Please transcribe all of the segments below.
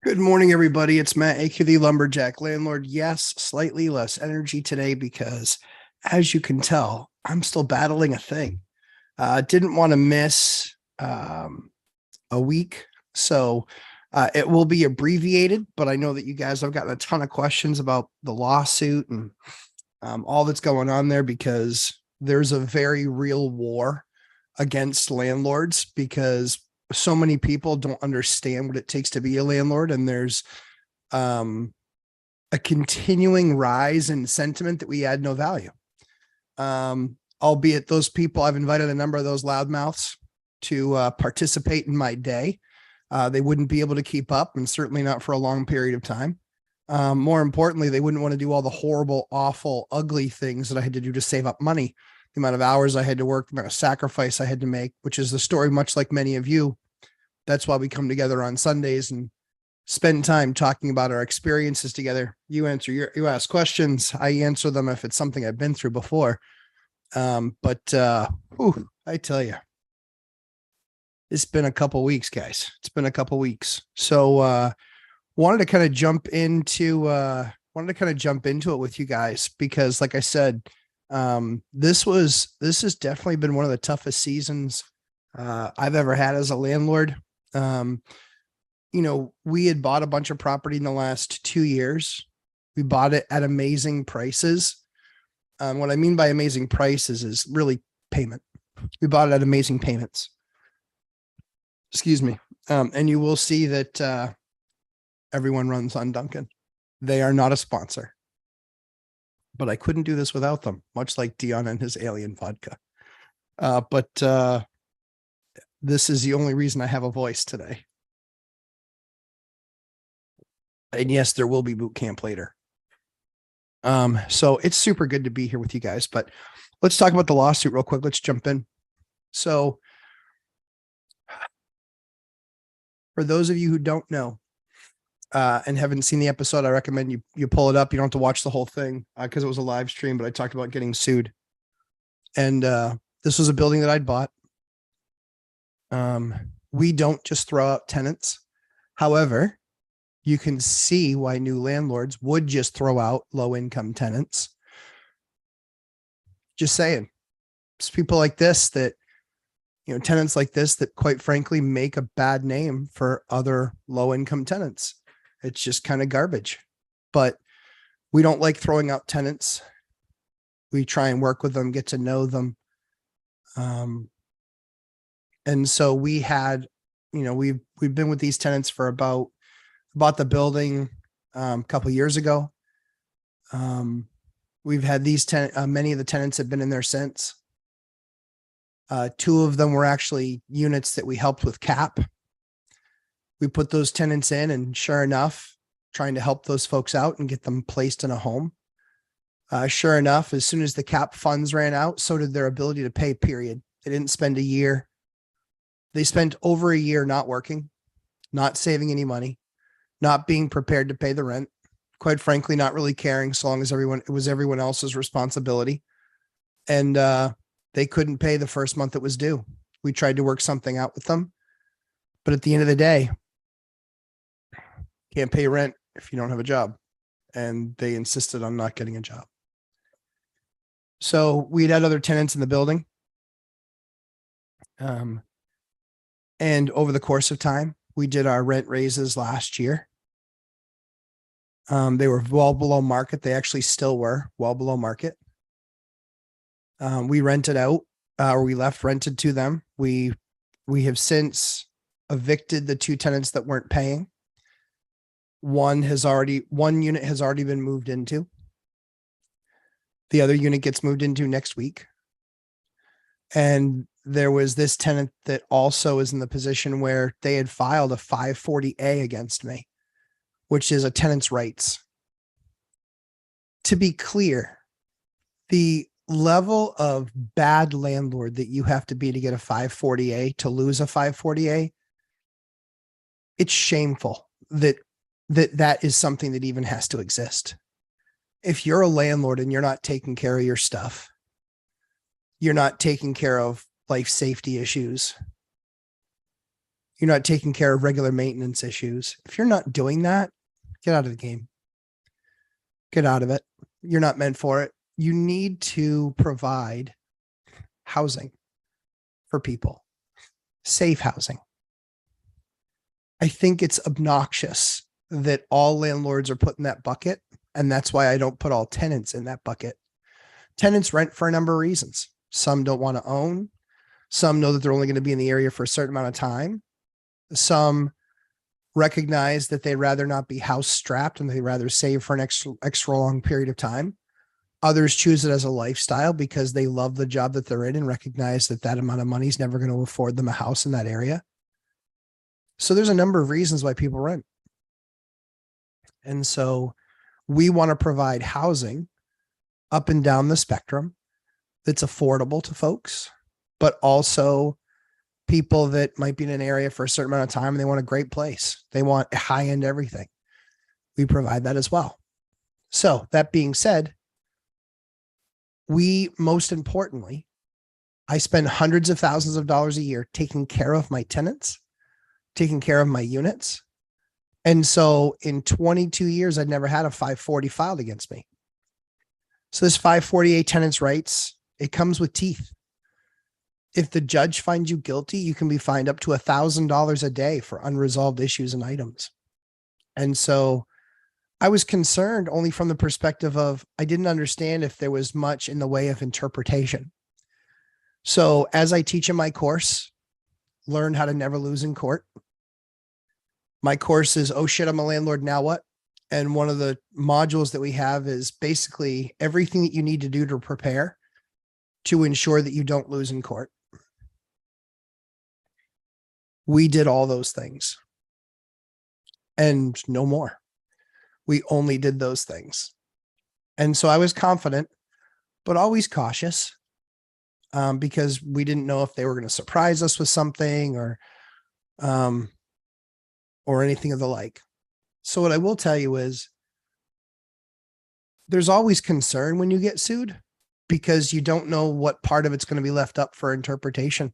Good morning, everybody. It's Matt, aka the Lumberjack Landlord. Yes, slightly less energy today because, as you can tell, I'm still battling a thing. Didn't want to miss a week, so it will be abbreviated. But I know that you guys have gotten a ton of questions about the lawsuit and all that's going on there because there's a very real war against landlords because so many people don't understand what it takes to be a landlord, and there's a continuing rise in sentiment that we add no value. Albeit those people, I've invited a number of those loudmouths to participate in my day. They wouldn't be able to keep up, and certainly not for a long period of time. More importantly, they wouldn't want to do all the horrible, awful, ugly things that I had to do to save up money. The amount of hours I had to work, the amount of sacrifice I had to make, which is the story, much like many of you. That's why we come together on Sundays and spend time talking about our experiences together. You ask questions. I answer them if it's something I've been through before. I tell you, it's been a couple weeks, guys. It's been a couple weeks. So, wanted to kind of jump into it with you guys because, like I said, this has definitely been one of the toughest seasons I've ever had as a landlord. We had bought a bunch of property in the last 2 years. We bought it at amazing prices. What I mean by amazing prices is really payment. We bought it at amazing payments. Excuse me. And you will see that everyone runs on Duncan. They are not a sponsor. But I couldn't do this without them, much like Dion and his alien vodka. This is the only reason I have a voice today. And yes, there will be boot camp later. So it's super good to be here with you guys, but let's talk about the lawsuit real quick. Let's jump in. So for those of you who don't know, and haven't seen the episode, I recommend you pull it up. You don't have to watch the whole thing because it was a live stream, but I talked about getting sued. And this was a building that I'd bought. We don't just throw out tenants. However, you can see why new landlords would just throw out low-income tenants. Just saying. It's people like this that, tenants like this that quite frankly make a bad name for other low-income tenants. It's just kind of garbage. But we don't like throwing out tenants. We try and work with them, get to know them. And so we had, we've been with these tenants for bought the building a couple of years ago. We've had these many of the tenants have been in there since. 2 of them were actually units that we helped with cap. We put those tenants in, and sure enough, trying to help those folks out and get them placed in a home. Sure enough, as soon as the cap funds ran out, so did their ability to pay, period. They didn't spend a year. They spent over a year not working, not saving any money, not being prepared to pay the rent, quite frankly, not really caring so long as it was everyone else's responsibility. And they couldn't pay the first month it was due. We tried to work something out with them. But at the end of the day, can't pay rent if you don't have a job. And they insisted on not getting a job. So we'd had other tenants in the building. And over the course of time, we did our rent raises last year. They were well below market. They actually still were well below market. We rented out, or we left rented to them. We have since evicted the 2 tenants that weren't paying. One unit has already been moved into. The other unit gets moved into next week. And there was this tenant that also is in the position where they had filed a 540A against me, which is a tenant's rights. To be clear, the level of bad landlord that you have to be to get a 540A, to lose a 540A, it's shameful that is something that even has to exist. If you're a landlord and you're not taking care of your stuff, you're not taking care of life safety issues, You're not taking care of regular maintenance issues. If you're not doing that, get out of the game. Get out of it. You're not meant for it. You need to provide housing for people, safe housing. I think it's obnoxious that all landlords are put in that bucket. And that's why I don't put all tenants in that bucket. Tenants rent for a number of reasons. Some don't want to own. Some know that they're only going to be in the area for a certain amount of time. Some recognize that they'd rather not be house strapped and they'd rather save for an extra long period of time. Others choose it as a lifestyle because they love the job that they're in and recognize that that amount of money is never going to afford them a house in that area. So there's a number of reasons why people rent. And so we want to provide housing up and down the spectrum that's affordable to folks, but also people that might be in an area for a certain amount of time and they want a great place. They want high-end everything. We provide that as well. So that being said, most importantly, I spend hundreds of thousands of dollars a year taking care of my tenants, taking care of my units. And so in 22 years, I'd never had a 540 filed against me. So this 548 tenants' rights, it comes with teeth. If the judge finds you guilty, you can be fined up to $1,000 a day for unresolved issues and items. And so I was concerned only from the perspective of, I didn't understand if there was much in the way of interpretation. So as I teach in my course, Learn How to Never Lose in Court. My course is, oh shit, I'm a landlord, now what? And one of the modules that we have is basically everything that you need to do to prepare to ensure that you don't lose in court. We did all those things and no more. We only did those things. And so I was confident, but always cautious because we didn't know if they were going to surprise us with something or anything of the like. So what I will tell you is there's always concern when you get sued because you don't know what part of it's going to be left up for interpretation.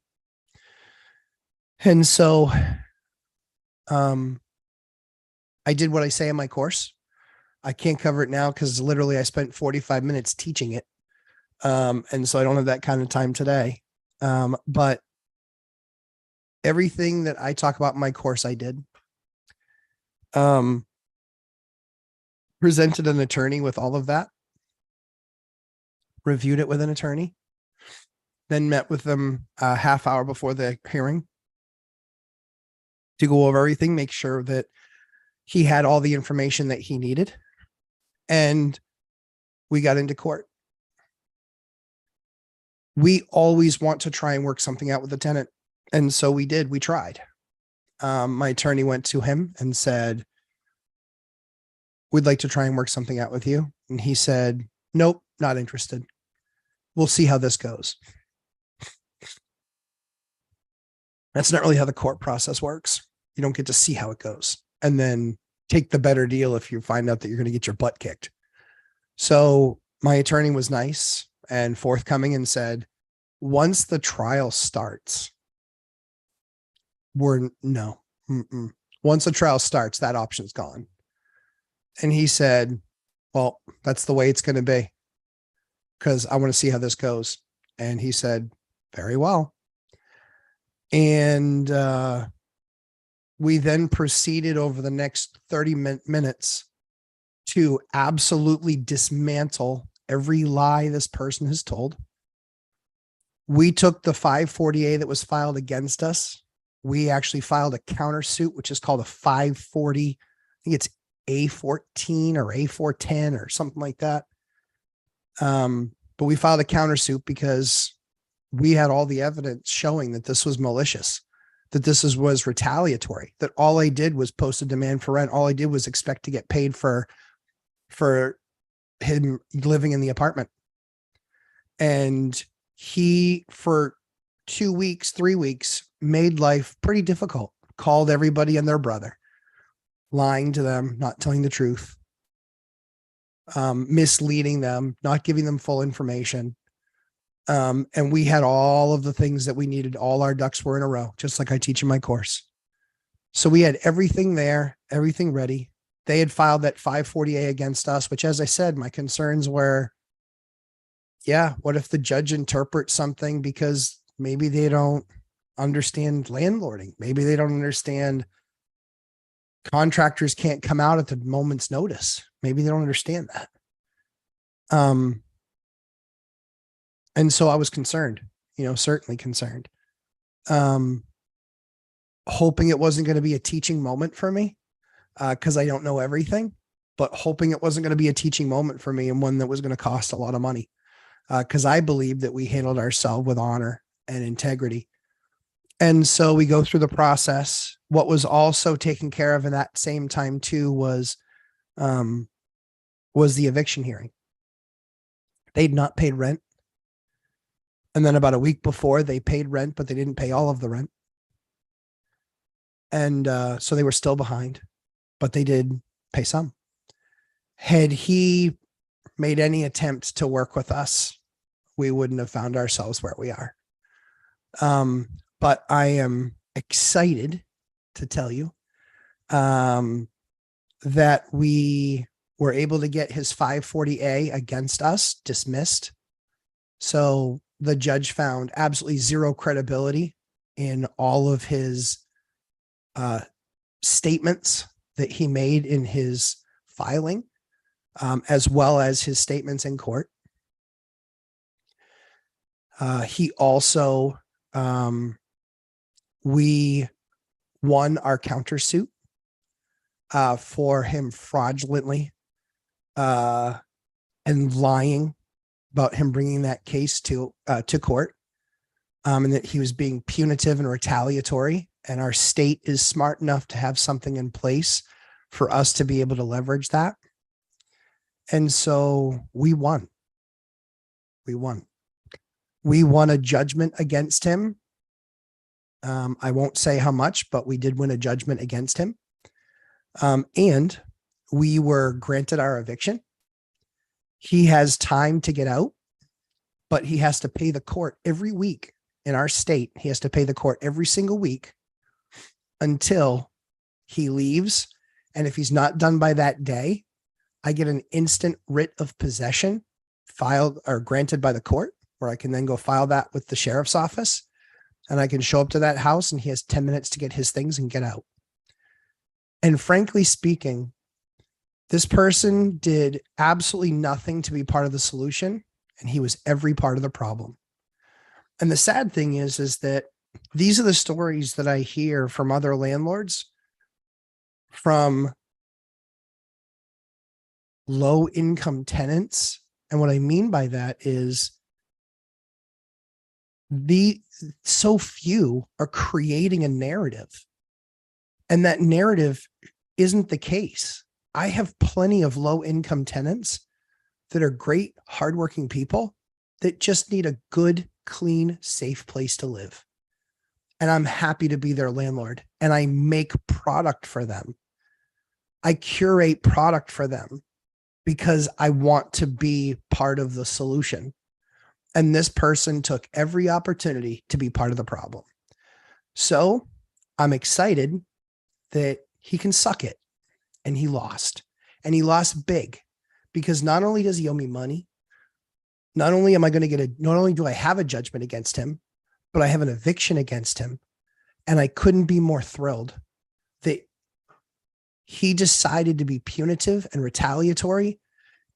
And so I did what I say in my course. I can't cover it now because literally I spent 45 minutes teaching it. And so I don't have that kind of time today. But everything that I talk about in my course, I did. Presented an attorney with all of that, reviewed it with an attorney, then met with them a half hour before the hearing to go over everything, make sure that he had all the information that he needed. And we got into court. We always want to try and work something out with the tenant. And so we did, we tried. My attorney went to him and said, we'd like to try and work something out with you. And he said, nope, not interested. We'll see how this goes. That's not really how the court process works. You don't get to see how it goes and then take the better deal if you find out that you're going to get your butt kicked. So my attorney was nice and forthcoming and said, once the trial starts, once the trial starts, that option's gone. And he said, well, that's the way it's going to be because I want to see how this goes. And he said, very well. And we then proceeded over the next 30 minutes to absolutely dismantle every lie this person has told. We took the 540A that was filed against us. We actually filed a countersuit, which is called a 540. I think it's A14 or A410 or something like that. But we filed a countersuit because we had all the evidence showing that this was malicious, that this was retaliatory, that all I did was post a demand for rent. All I did was expect to get paid for him living in the apartment. And he, for 2 weeks, 3 weeks, made life pretty difficult, called everybody and their brother, lying to them, not telling the truth, misleading them, not giving them full information. And we had all of the things that we needed. All our ducks were in a row, just like I teach in my course. So we had everything there, everything ready. They had filed that 540A against us, which, as I said, my concerns were, yeah, what if the judge interprets something because maybe they don't understand landlording? Maybe they don't understand contractors can't come out at the moment's notice. Maybe they don't understand that. And so I was concerned, certainly concerned. Hoping it wasn't going to be a teaching moment for me, because I don't know everything, but hoping it wasn't going to be a teaching moment for me and one that was going to cost a lot of money, because I believe that we handled ourselves with honor and integrity. And so we go through the process. What was also taken care of in that same time too was the eviction hearing. They'd not paid rent. And then about a week before, they paid rent, but they didn't pay all of the rent. And so they were still behind, but they did pay some. Had he made any attempt to work with us, we wouldn't have found ourselves where we are. But I am excited to tell you that we were able to get his 540A against us dismissed. So the judge found absolutely zero credibility in all of his statements that he made in his filing, as well as his statements in court. He also, we won our countersuit for him fraudulently and lying about him bringing that case to court, and that he was being punitive and retaliatory. And our state is smart enough to have something in place for us to be able to leverage that. And so we won. We won. We won a judgment against him. I won't say how much, but we did win a judgment against him. And we were granted our eviction. He has time to get out, but he has to pay the court every week in our state. He has to pay the court every single week until he leaves. And if he's not done by that day, I get an instant writ of possession filed or granted by the court, where I can then go file that with the sheriff's office, and I can show up to that house and he has 10 minutes to get his things and get out. And frankly speaking, this person did absolutely nothing to be part of the solution, and he was every part of the problem. And the sad thing is that these are the stories that I hear from other landlords, from low income tenants. And what I mean by that is so few are creating a narrative, and that narrative isn't the case. I have plenty of low income tenants that are great, hardworking people that just need a good, clean, safe place to live. And I'm happy to be their landlord, and I make product for them. I curate product for them because I want to be part of the solution. And this person took every opportunity to be part of the problem. So I'm excited that he can suck it. And he lost. And he lost big, because not only does he owe me money, not only do I have a judgment against him, but I have an eviction against him. And I couldn't be more thrilled that he decided to be punitive and retaliatory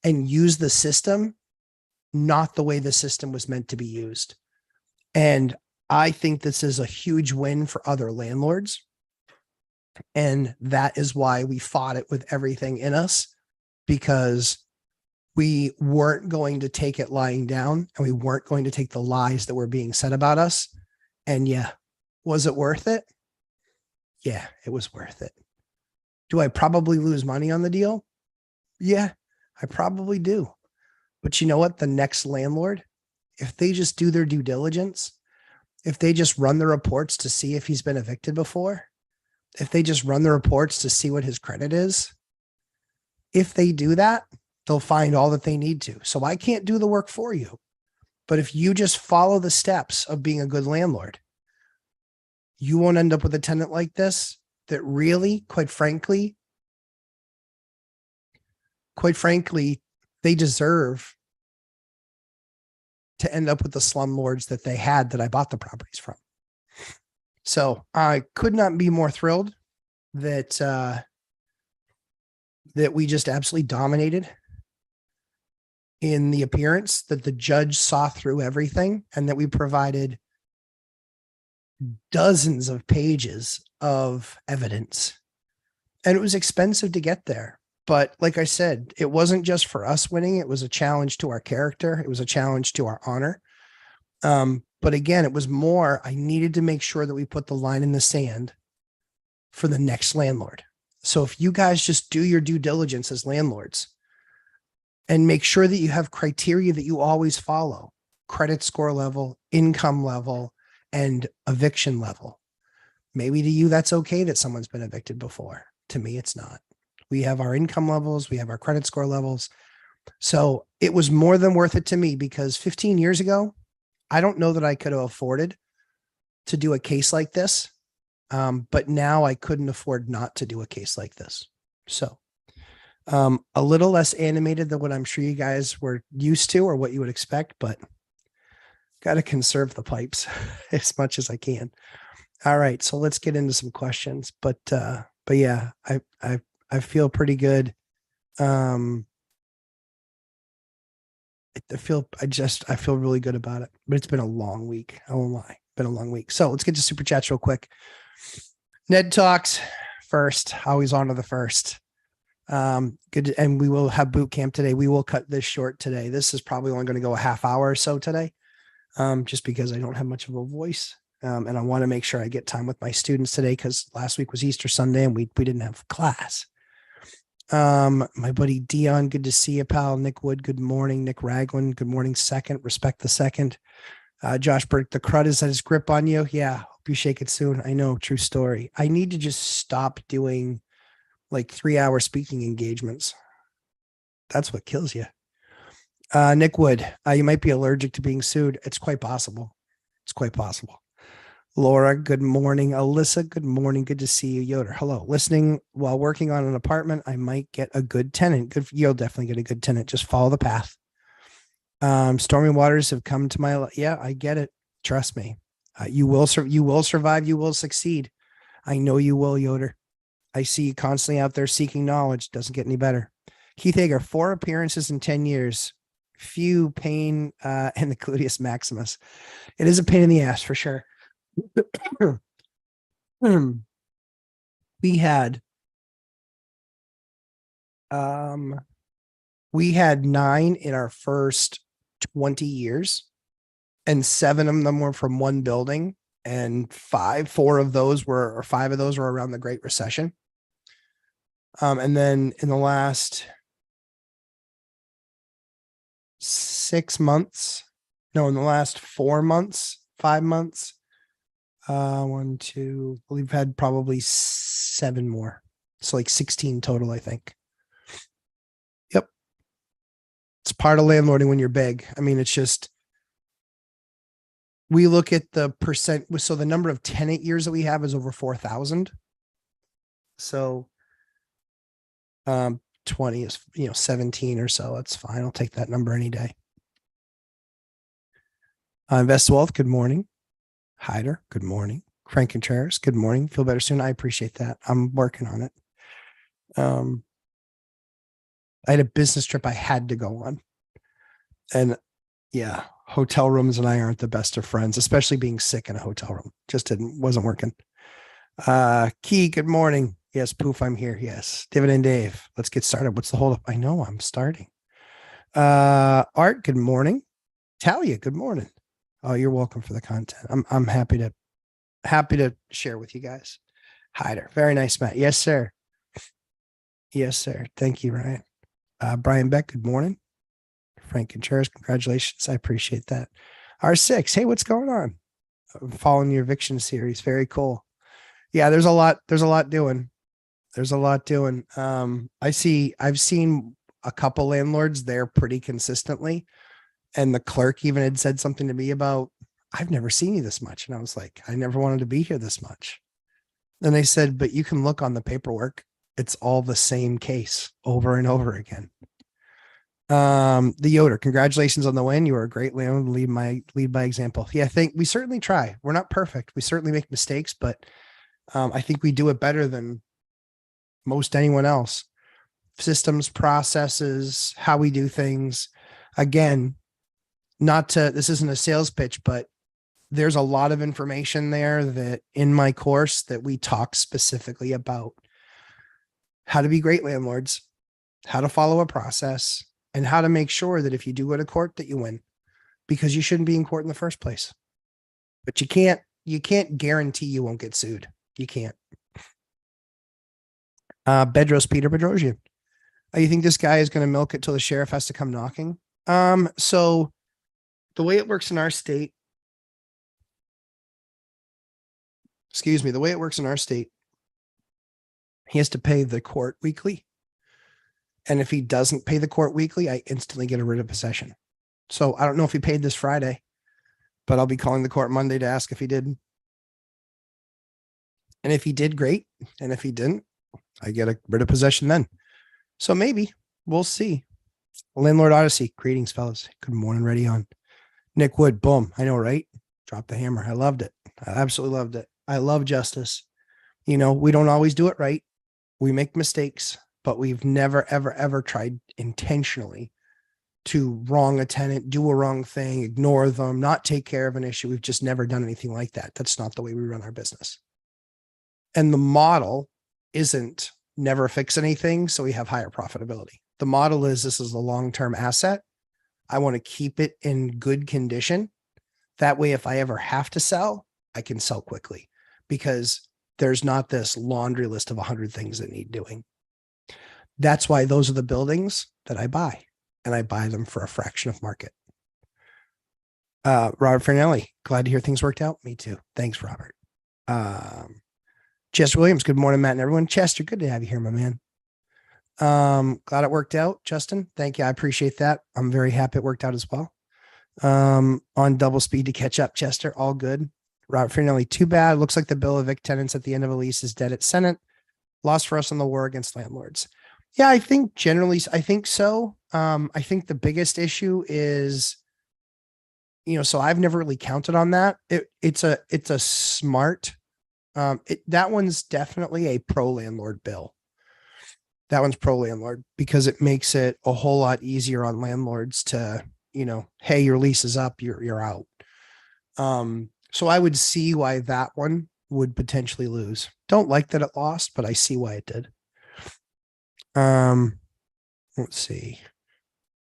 and use the system not the way the system was meant to be used. And I think this is a huge win for other landlords. And that is why we fought it with everything in us, because we weren't going to take it lying down, and we weren't going to take the lies that were being said about us. And yeah, was it worth it? Yeah, it was worth it. Do I probably lose money on the deal? Yeah, I probably do. But you know what? The next landlord, if they just do their due diligence, if they just run the reports to see if he's been evicted before, if they just run the reports to see what his credit is, if they do that, they'll find all that they need to. So I can't do the work for you. But if you just follow the steps of being a good landlord, you won't end up with a tenant like this. that really, quite frankly, they deserve to end up with the slumlords that they had that I bought the properties from. So I could not be more thrilled that that we just absolutely dominated in the appearance, that the judge saw through everything, and that we provided dozens of pages of evidence. And it was expensive to get there. But like I said, it wasn't just for us winning. It was a challenge to our character. It was a challenge to our honor. But again, it was more, I needed to make sure that we put the line in the sand for the next landlord. So if you guys just do your due diligence as landlords and make sure that you have criteria that you always follow, credit score level, income level, and eviction level. Maybe to you, that's okay that someone's been evicted before. To me, it's not. We have our income levels. We have our credit score levels. So it was more than worth it to me, because 15 years ago, I don't know that I could have afforded to do a case like this. But now I couldn't afford not to do a case like this. So a little less animated than what I'm sure you guys were used to or what you would expect, but got to conserve the pipes as much as I can. All right. So let's get into some questions, but yeah, I feel pretty good. I feel really good about it, but it's been a long week. I won't lie. Been a long week. So let's get to super chats real quick. Ned talks first, always on to the first. Good. And we will have boot camp today. We will cut this short today. This is probably only going to go a half hour or so today. Just because I don't have much of a voice. And I want to make sure I get time with my students today, because last week was Easter Sunday and we didn't have class. My buddy Dion, good to see you, pal. Nick Wood, good morning. Nick Ragland, good morning. Second, respect the second. Josh Burke, the crud is at his grip on you. Yeah, hope you shake it soon. I know, true story. I need to just stop doing like 3-hour speaking engagements. That's what kills you. Nick Wood, you might be allergic to being sued. It's quite possible. It's quite possible. Laura, good morning. Alyssa, good morning. Good to see you. Yoder, hello. Listening while working on an apartment, I might get a good tenant. Good. You'll definitely get a good tenant. Just follow the path. Stormy waters have come to my, yeah, I get it. Trust me. You will survive. You will succeed. I know you will, Yoder. I see you constantly out there seeking knowledge. Doesn't get any better. Keith Hager, 4 appearances in 10 years. Few pain and the gluteus maximus. It is a pain in the ass for sure. We had 9 in our first 20 years, and 7 of them were from one building, and 5 of those were around the Great Recession. And then in the last 5 months, 5 months, we've had probably 7 more. So like 16 total, I think. Yep. It's part of landlording when you're big. I mean, it's just, we look at the percent. So the number of tenant years that we have is over 4,000. So 20 is, 17 or so. That's fine. I'll take that number any day. Invest Wealth, good morning. Hyder, good morning. Frank Contreras, good morning. Feel better soon. I appreciate that. I'm working on it. I had a business trip I had to go on. And yeah, hotel rooms and I aren't the best of friends, especially being sick in a hotel room. Just wasn't working. Key, good morning. Yes, Poof, I'm here. Yes. Dividend Dave, let's get started. What's the holdup? I know I'm starting. Art, good morning. Talia, good morning. Oh, you're welcome for the content. I'm happy to share with you guys. Hyder, very nice, Matt. Yes, sir. Yes, sir. Thank you, Ryan. Brian Beck, good morning. Frank Contreras, congratulations. I appreciate that. R6, hey, what's going on? I'm following your eviction series. Very cool. Yeah, there's a lot doing. I've seen a couple landlords there pretty consistently. And the clerk even had said something to me about, I've never seen you this much. And I was like, I never wanted to be here this much. And they said, but you can look on the paperwork. It's all the same case over and over again. The Yoder, congratulations on the win. You are a great landlord. Lead by example. Yeah, I think we certainly try. We're not perfect. We certainly make mistakes, but I think we do it better than most anyone else. Systems, processes, how we do things. Again, this isn't a sales pitch, but there's a lot of information there that in my course that we talk specifically about how to be great landlords, how to follow a process, and how to make sure that if you do go to court that you win, because you shouldn't be in court in the first place. But you can't guarantee you won't get sued. You can't. Bedros Peter Bedrosian. You think this guy is going to milk it till the sheriff has to come knocking? So the way it works in our state, the way it works in our state, he has to pay the court weekly. And if he doesn't pay the court weekly, I instantly get a writ of possession. So I don't know if he paid this Friday, but I'll be calling the court Monday to ask if he did. And if he did, great. And if he didn't, I get a writ of possession then. So maybe we'll see. Landlord Odyssey, greetings, fellas. Good morning, ready on. Nick Wood, boom. I know, right? Drop the hammer. I loved it. I absolutely loved it. I love justice. You know, we don't always do it right. We make mistakes, but we've never, ever, ever tried intentionally to wrong a tenant, do a wrong thing, ignore them, not take care of an issue. We've just never done anything like that. That's not the way we run our business. And the model isn't never fix anything, so we have higher profitability. The model is this is a long-term asset. I want to keep it in good condition. That way, if I ever have to sell, I can sell quickly because there's not this laundry list of 100 things that need doing. That's why those are the buildings that I buy, and I buy them for a fraction of market. Robert Fernelli, glad to hear things worked out. Me too. Thanks, Robert. Chester Williams, good morning, Matt and everyone. Chester, good to have you here, my man. Glad it worked out. Justin, thank you. I appreciate that. I'm very happy it worked out as well. On double speed to catch up, Chester, all good. Robert Fernelli, too bad. Looks like the bill evict tenants at the end of a lease is dead at Senate. Loss for us on the war against landlords. Yeah, I think generally, I think so. I think the biggest issue is, so I've never really counted on that. It's a smart, that one's definitely a pro landlord bill. That one's pro landlord because it makes it a whole lot easier on landlords to, hey, your lease is up, you're out. So I would see why that one would potentially lose. Don't like that it lost, but I see why it did. Let's see.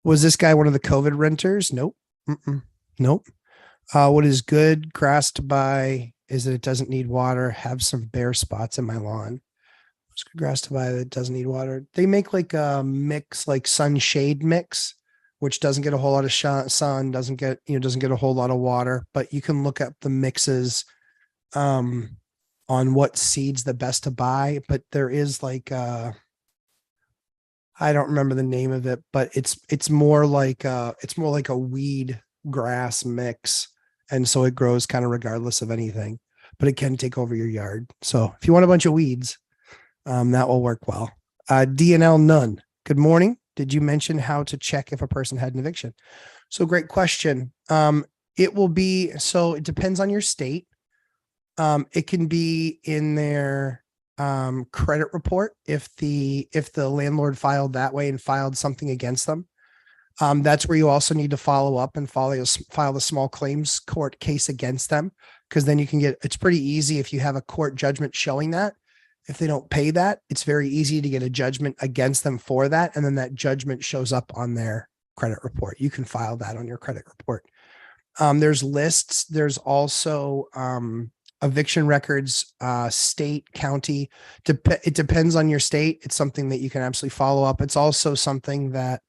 Was this guy one of the COVID renters? Nope. Nope. What is good grass to buy is that it doesn't need water. Have some bare spots in my lawn. What's good grass to buy that doesn't need water? They make like a mix, like sunshade mix, which doesn't get a whole lot of sun, doesn't get a whole lot of water, but you can look up the mixes on what seed's the best to buy. But there is like I don't remember the name of it, but it's more like a weed grass mix. And so it grows kind of regardless of anything, but it can take over your yard. So if you want a bunch of weeds, that will work well. DNL Nunn, good morning. Did you mention how to check if a person had an eviction? So great question. It depends on your state. It can be in their credit report if the landlord filed that way and filed something against them. That's where you also need to follow up and file the small claims court case against them, because then it's pretty easy if you have a court judgment showing that. If they don't pay that, it's very easy to get a judgment against them for that. And then that judgment shows up on their credit report. You can file that on your credit report. There's lists. There's also eviction records, state, county. It depends on your state. It's something that you can absolutely follow up. It's also something that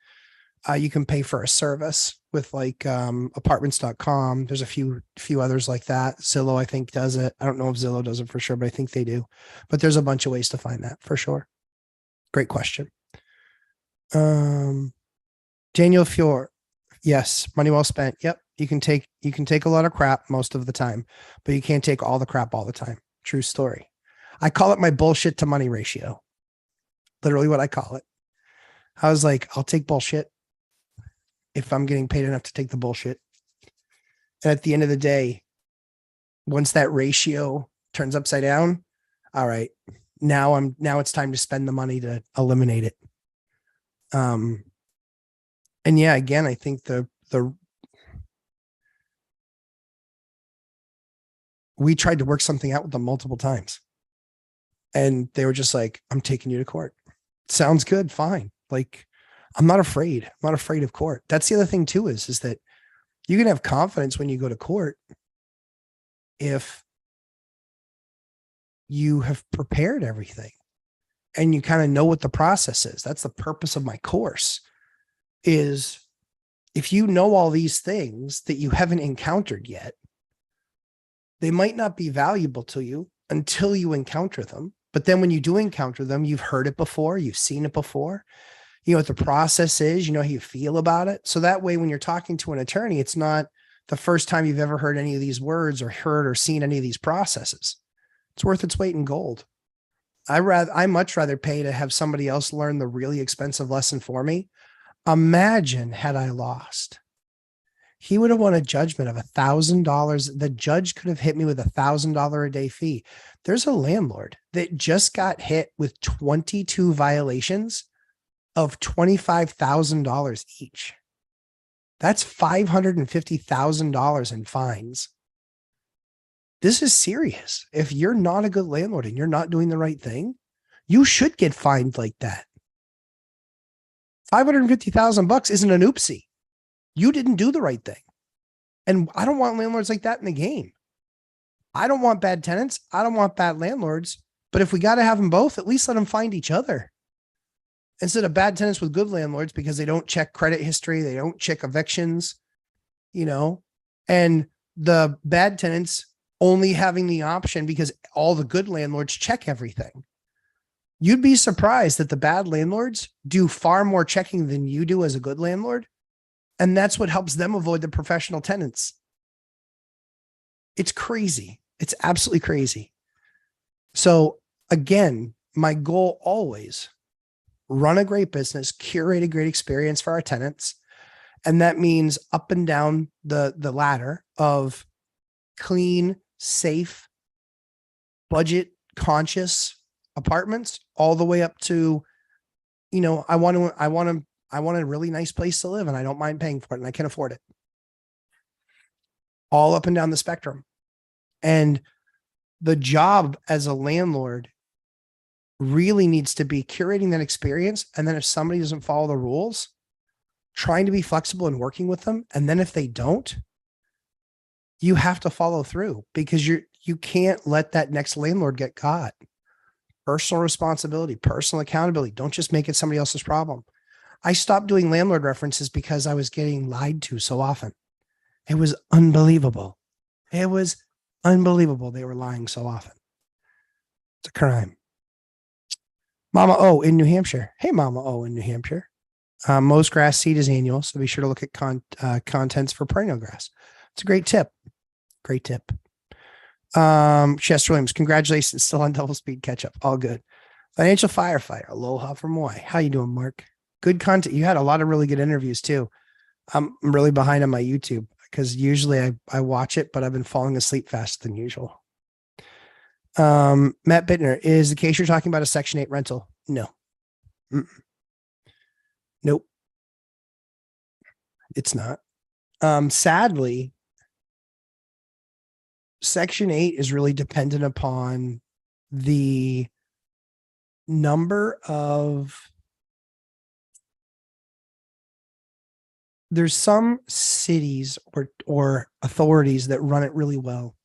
you can pay for a service with, like apartments.com. There's a few others like that. Zillow, I think, does it. I don't know if Zillow does it for sure, but I think they do. But there's a bunch of ways to find that for sure. Great question. Daniel Fior. Yes, money well spent. Yep. You can take a lot of crap most of the time, but you can't take all the crap all the time. True story. I call it my bullshit to money ratio. Literally what I call it. I was like, I'll take bullshit if I'm getting paid enough to take the bullshit. And at the end of the day, once that ratio turns upside down, all right, now it's time to spend the money to eliminate it. And yeah, again, I think we tried to work something out with them multiple times and they were just like, I'm taking you to court. Sounds good. Fine. Like, I'm not afraid. I'm not afraid of court. That's the other thing too, is that you can have confidence when you go to court if you have prepared everything and you kind of know what the process is. That's the purpose of my course, is if you know all these things that you haven't encountered yet, they might not be valuable to you until you encounter them. But then when you do encounter them, you've heard it before, you've seen it before, you know what the process is, you know how you feel about it. So that way, when you're talking to an attorney, it's not the first time you've ever heard any of these words or heard or seen any of these processes. It's worth its weight in gold. I much rather pay to have somebody else learn the really expensive lesson for me. Imagine had I lost. He would have won a judgment of $1,000. The judge could have hit me with $1,000 a day fee. There's a landlord that just got hit with 22 violations of $25,000 each. That's $550,000 in fines. This is serious. If you're not a good landlord and you're not doing the right thing, you should get fined like that. $550,000 isn't an oopsie. You didn't do the right thing. And I don't want landlords like that in the game. I don't want bad tenants. I don't want bad landlords. But if we got to have them both, at least let them find each other. Instead of bad tenants with good landlords because they don't check credit history, they don't check evictions, you know, and the bad tenants only having the option because all the good landlords check everything. You'd be surprised that the bad landlords do far more checking than you do as a good landlord. And that's what helps them avoid the professional tenants. It's crazy. It's absolutely crazy. So again, my goal always, run a great business, curate a great experience for our tenants. And that means up and down the ladder of clean, safe, budget conscious apartments, all the way up to, you know, I want a really nice place to live and I don't mind paying for it and I can afford it. All up and down the spectrum. And the job as a landlord really needs to be curating that experience. And then if somebody doesn't follow the rules, trying to be flexible and working with them. And then if they don't, you have to follow through because you can't let that next landlord get caught. Personal responsibility, personal accountability. Don't just make it somebody else's problem. I stopped doing landlord references because I was getting lied to so often. It was unbelievable. It was unbelievable. They were lying so often. It's a crime. Mama O in New Hampshire. Hey, Mama O in New Hampshire. Most grass seed is annual, so be sure to look at contents for perennial grass. It's a great tip. Great tip. Chester Williams, congratulations. Still on double speed catch up. All good. Financial firefighter. Aloha from Hawaii. How you doing, Mark? Good content. You had a lot of really good interviews too. I'm really behind on my YouTube because usually I watch it, but I've been falling asleep faster than usual. Matt Bittner, is the case you're talking about a Section 8 rental? No. Nope. It's not. Sadly, Section 8 is really dependent upon the number of, there's some cities or authorities that run it really well.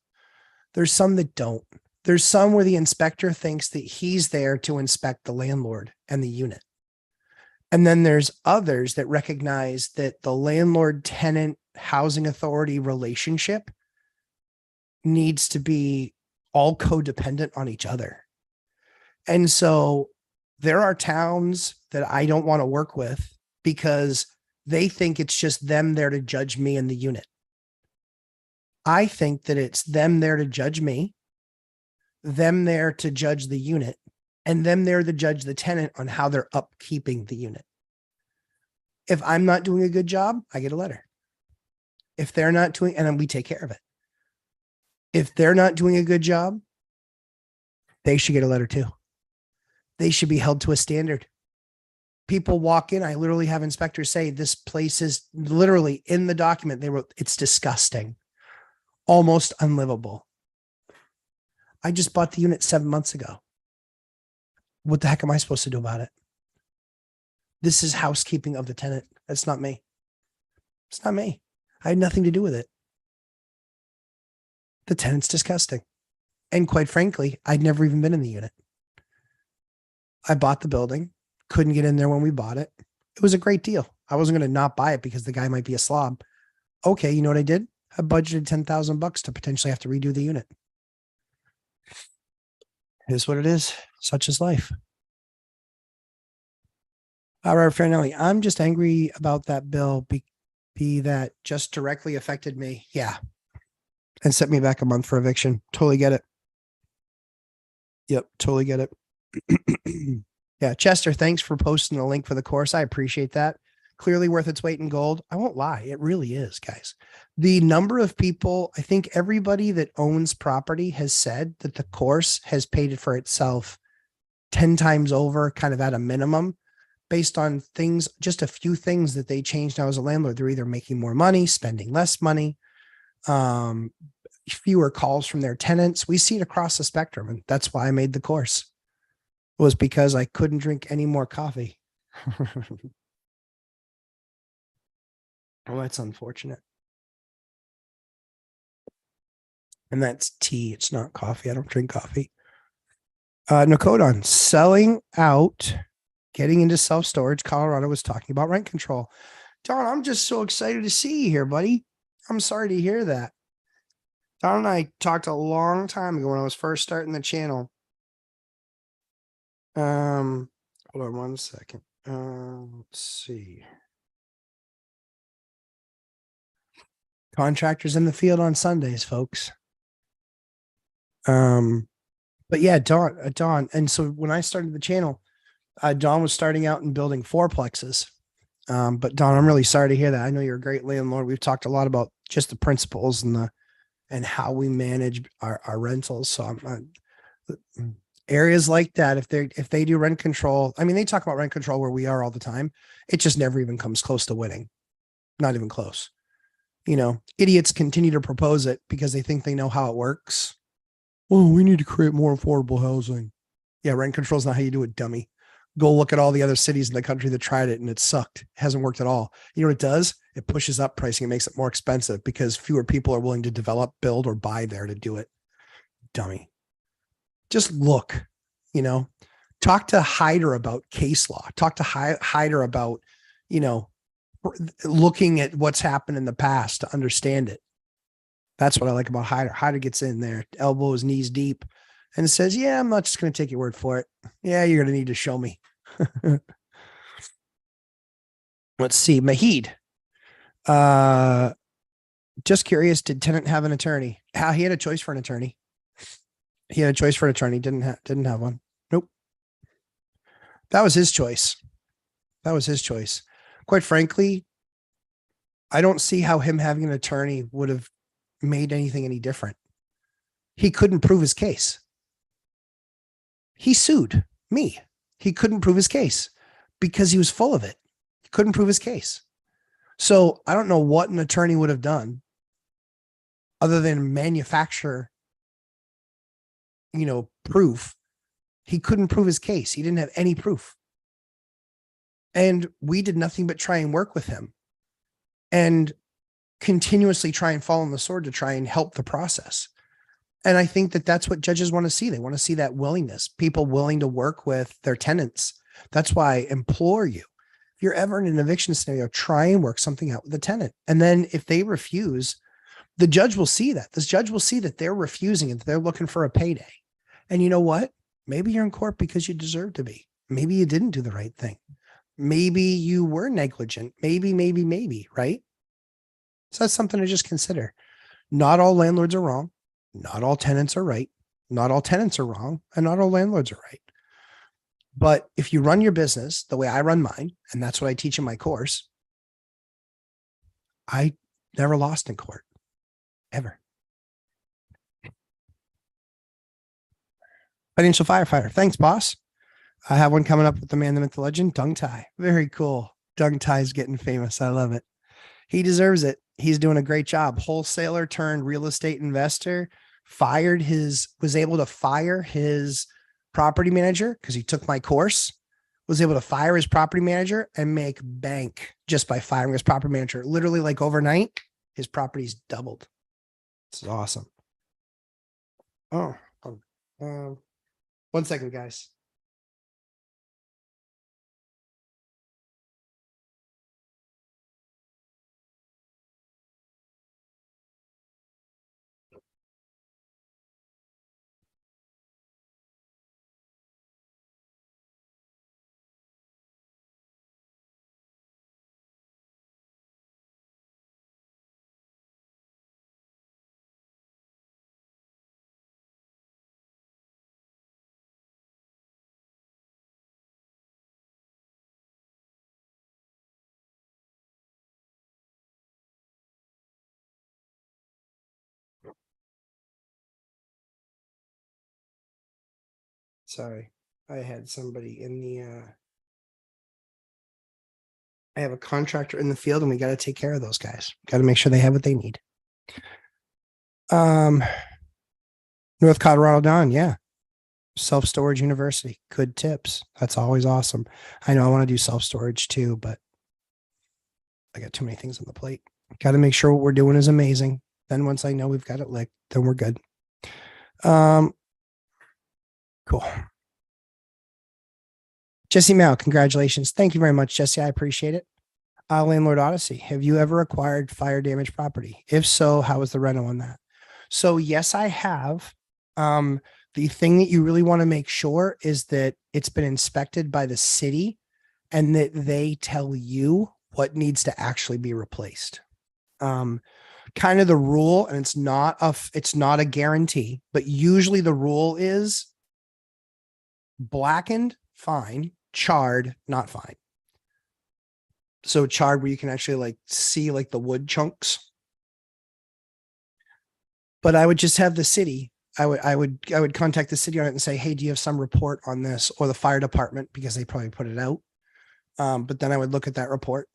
There's some that don't. There's some where the inspector thinks that he's there to inspect the landlord and the unit. And then there's others that recognize that the landlord tenant housing authority relationship needs to be all codependent on each other. And so there are towns that I don't want to work with because they think it's just them there to judge me and the unit. I think that it's them there to judge me, them there to judge the unit, and them there to judge the tenant on how they're upkeeping the unit. If I'm not doing a good job, I get a letter. If they're not doing, and then we take care of it. If they're not doing a good job, they should get a letter too. They should be held to a standard. People walk in. I literally have inspectors say this place is literally in the document. They wrote, it's disgusting, almost unlivable. I just bought the unit 7 months ago. What the heck am I supposed to do about it? This is housekeeping of the tenant. That's not me. It's not me. I had nothing to do with it. The tenant's disgusting. And quite frankly, I'd never even been in the unit. I bought the building, couldn't get in there when we bought it. It was a great deal. I wasn't going to not buy it because the guy might be a slob. Okay, you know what I did? I budgeted $10,000 to potentially have to redo the unit. It is what it is. Such is life. All right, Fairnelly, I'm just angry about that bill be that just directly affected me. Yeah. And set me back a month for eviction. Totally get it. Yep, totally get it. Yeah, Chester, thanks for posting the link for the course. I appreciate that. Clearly worth its weight in gold. I won't lie. It really is, guys. The number of people, I think everybody that owns property has said that the course has paid for itself 10 times over, kind of at a minimum, based on things, just a few things that they changed now as a landlord. They're either making more money, spending less money, fewer calls from their tenants. We see it across the spectrum. And that's why I made the course, was because I couldn't drink any more coffee. Well, that's unfortunate. And that's tea. It's not coffee. I don't drink coffee. Nakodon, selling out, getting into self-storage. Colorado was talking about rent control. Don, I'm just so excited to see you here, buddy. I'm sorry to hear that. Don and I talked a long time ago when I was first starting the channel. Hold on one second. Let's see. Contractors in the field on Sundays, folks. But yeah, Don. And so when I started the channel, Don was starting out and building fourplexes. But Don, I'm really sorry to hear that. I know you're a great landlord. We've talked a lot about just the principles and how we manage our rentals. So areas like that, if they do rent control, I mean, they talk about rent control where we are all the time. It just never even comes close to winning. Not even close. You know, idiots continue to propose it because they think they know how it works. Oh, we need to create more affordable housing. Yeah, rent control is not how you do it, dummy. Go look at all the other cities in the country that tried it and it sucked. It hasn't worked at all. You know what it does? It pushes up pricing. It makes it more expensive because fewer people are willing to develop, build, or buy there to do it. Dummy. Just look, you know, talk to Hyder about case law. Talk to Hyder about, you know, looking at what's happened in the past to understand it. That's what I like about Hyder. Hyder gets in there, elbows, knees deep, and says, yeah, I'm not just going to take your word for it. Yeah, you're going to need to show me. Let's see. Mahid. Just curious, did Tenant have an attorney? How he had a choice for an attorney. He had a choice for an attorney. Didn't have one. Nope. That was his choice. That was his choice. Quite frankly, I don't see how him having an attorney would have made anything any different. He couldn't prove his case. He sued me. He couldn't prove his case because he was full of it. He couldn't prove his case. So I don't know what an attorney would have done other than manufacture, you know, proof. He couldn't prove his case. He didn't have any proof. And we did nothing but try and work with him and continuously try and fall on the sword to try and help the process. And I think that that's what judges want to see. They want to see that willingness, people willing to work with their tenants. That's why I implore you, if you're ever in an eviction scenario, try and work something out with the tenant. And then if they refuse, the judge will see that. This judge will see that they're refusing it, that they're looking for a payday. And you know what? Maybe you're in court because you deserve to be. Maybe you didn't do the right thing. Maybe you were negligent. Maybe, right? So that's something to just consider. Not all landlords are wrong. Not all tenants are right. Not all tenants are wrong and not all landlords are right. But if you run your business the way I run mine, and that's what I teach in my course, I never lost in court, ever. Financial firefighter. Thanks, boss. I have one coming up with the man, the myth, the legend, Dung Tai. Very cool. Dung Tai's getting famous. I love it. He deserves it. He's doing a great job. Wholesaler turned real estate investor, was able to fire his property manager because he took my course, was able to fire his property manager and make bank just by firing his property manager. Literally like overnight, his property's doubled. This is awesome. Oh, 1 second, guys. Sorry, I had somebody in the, I have a contractor in the field and we got to take care of those guys. Got to make sure they have what they need. North Colorado Don, yeah. Self-storage university, good tips. That's always awesome. I know I want to do self-storage too, but I got too many things on the plate. Got to make sure what we're doing is amazing. Then once I know we've got it licked, then we're good. Cool. Jesse Mao, congratulations. Thank you very much, Jesse. I appreciate it. Landlord Odyssey, have you ever acquired fire damage property? If so, how was the rental on that? So yes, I have. The thing that you really want to make sure is that it's been inspected by the city and that they tell you what needs to actually be replaced. Kind of the rule, and it's not a guarantee, but usually the rule is blackened, fine, charred, not fine. So charred where you can actually like see like the wood chunks. But I would just have the city. I would contact the city on it and say, hey, do you have some report on this, or the fire department, because they probably put it out. But then I would look at that report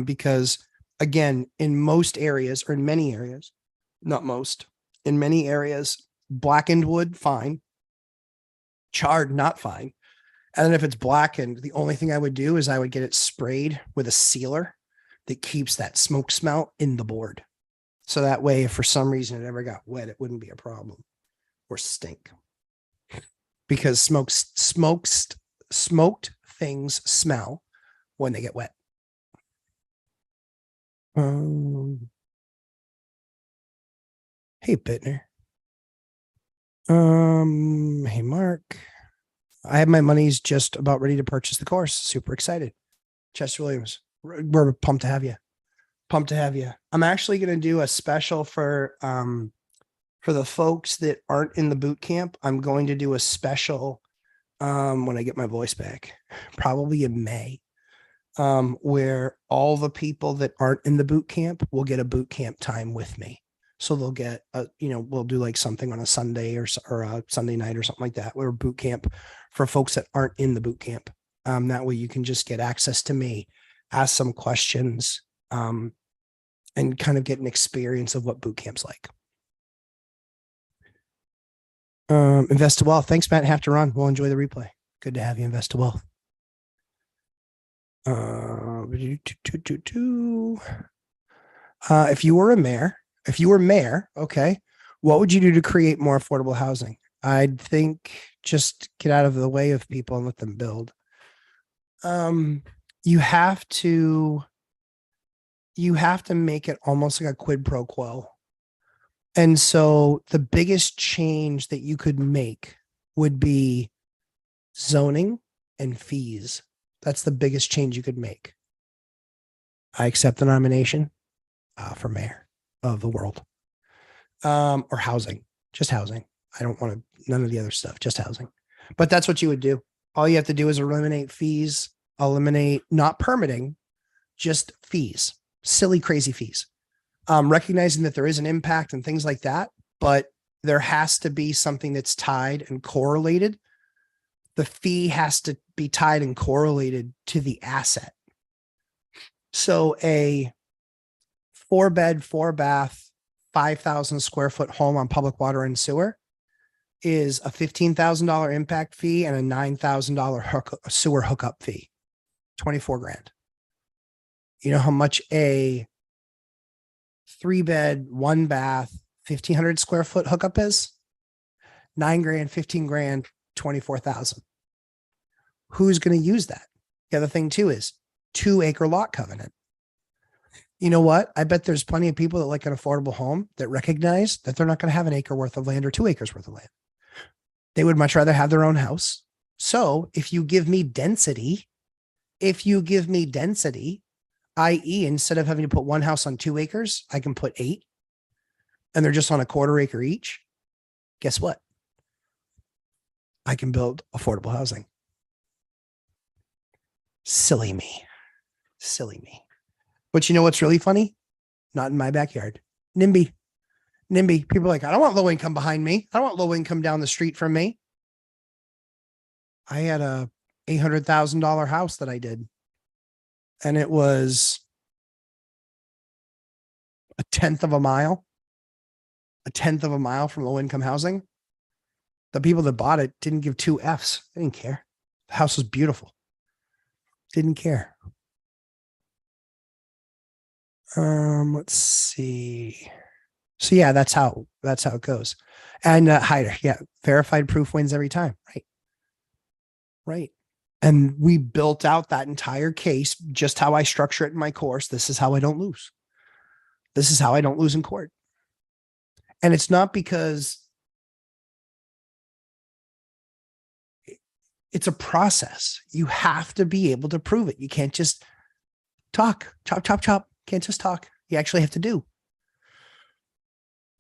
because again, in most areas, or in many areas, not most, in many areas, blackened wood, fine. Charred, not fine. And then if it's blackened, the only thing I would do is I would get it sprayed with a sealer that keeps that smoke smell in the board. So that way, if for some reason it ever got wet, it wouldn't be a problem or stink. Because smoked things smell when they get wet. Hey, Bittner. Hey, Mark. I have my money's just about ready to purchase the course. Super excited. Chester Williams, we're pumped to have you. Pumped to have you. I'm actually going to do a special for the folks that aren't in the boot camp. I'm going to do a special when I get my voice back, probably in May, where all the people that aren't in the boot camp will get a boot camp time with me. So they'll get we'll do like something on a Sunday or a Sunday night or something like that. We're boot camp for folks that aren't in the boot camp. That way you can just get access to me, ask some questions, and kind of get an experience of what boot camp's like. Invest to Wealth. Thanks, Matt. Have to run. We'll enjoy the replay. Good to have you, Invest to Wealth. If you were mayor, okay, what would you do to create more affordable housing? I'd think just get out of the way of people and let them build. You have to make it almost like a quid pro quo. And so the biggest change that you could make would be zoning and fees. That's the biggest change you could make. I accept the nomination for mayor of the world, or housing, just housing. I don't want none of the other stuff, just housing. But that's what you would do. All you have to do is eliminate fees, eliminate not permitting, just fees, silly, crazy fees. Recognizing that there is an impact and things like that, but there has to be something that's tied and correlated. The fee has to be tied and correlated to the asset. So a 4-bed, 4-bath, 5,000 square foot home on public water and sewer is a $15,000 impact fee and a $9,000 sewer hookup fee, 24 grand. You know how much a 3-bed, 1-bath, 1,500 square foot hookup is? 9 grand, 15 grand, 24,000. Who's going to use that? The other thing too is 2-acre lot covenant. You know what? I bet there's plenty of people that like an affordable home that recognize that they're not going to have an acre worth of land or 2 acres worth of land. They would much rather have their own house. So if you give me density, i.e., instead of having to put one house on 2 acres, I can put 8 and they're just on a 1/4 acre each. Guess what? I can build affordable housing. Silly me. But you know what's really funny? Not in my backyard. NIMBY. People are like, I don't want low income behind me. I don't want low income down the street from me. I had a $800,000 house that I did. And it was a tenth of a mile from low income housing. The people that bought it didn't give 2 Fs. They didn't care. The house was beautiful. Didn't care. Let's see. So yeah, that's how it goes. And Hyder, yeah, verified proof wins every time. Right. And we built out that entire case, just how I structure it in my course. This is how I don't lose. This is how I don't lose in court. And it's not because it's a process. You have to be able to prove it. You can't just talk, chop. Can't just talk. You actually have to do.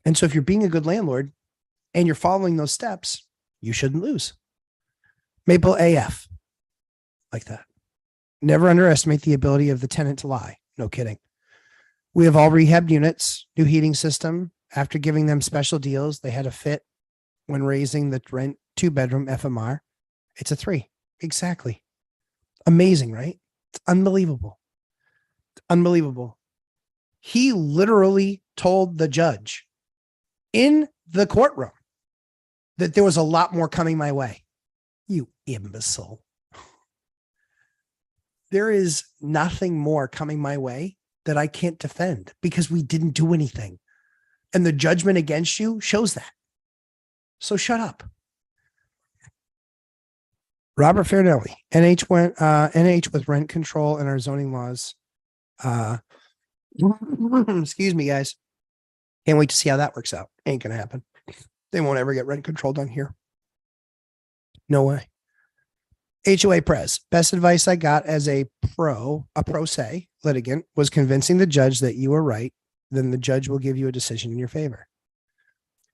And so if you're being a good landlord and you're following those steps, you shouldn't lose. Maple AF. Like that. Never underestimate the ability of the tenant to lie. No kidding. We have all rehabbed units, new heating system. After giving them special deals, they had a fit when raising the rent 2-bedroom FMR. It's a 3. Exactly. Amazing, right? It's unbelievable. He literally told the judge in the courtroom that there was a lot more coming my way. You imbecile. There is nothing more coming my way that I can't defend because we didn't do anything. And the judgment against you shows that. So shut up. Robert Fairdelli, NH with rent control and our zoning laws. Excuse me, guys. Can't wait to see how that works out. Ain't gonna happen. They won't ever get rent control done here. No way. HOA Prez. Best advice I got as a pro se litigant was convincing the judge that you were right. Then the judge will give you a decision in your favor.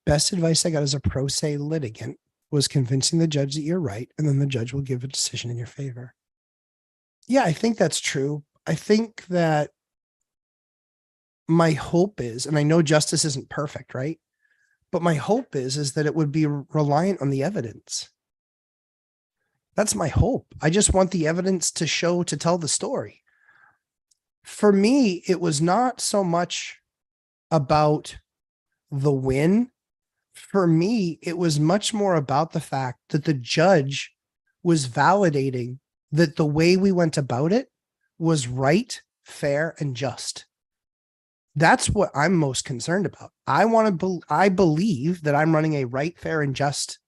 Best advice I got as a pro se litigant was convincing the judge that you're right. And then the judge will give a decision in your favor. Yeah, I think that's true. I think that my hope is, and I know justice isn't perfect, right? But my hope is that it would be reliant on the evidence. That's my hope. I just want the evidence to tell the story. For me, it was not so much about the win. For me, it was much more about the fact that the judge was validating that the way we went about it was right, fair, and just. That's what I'm most concerned about. I believe that I'm running a right, fair, and just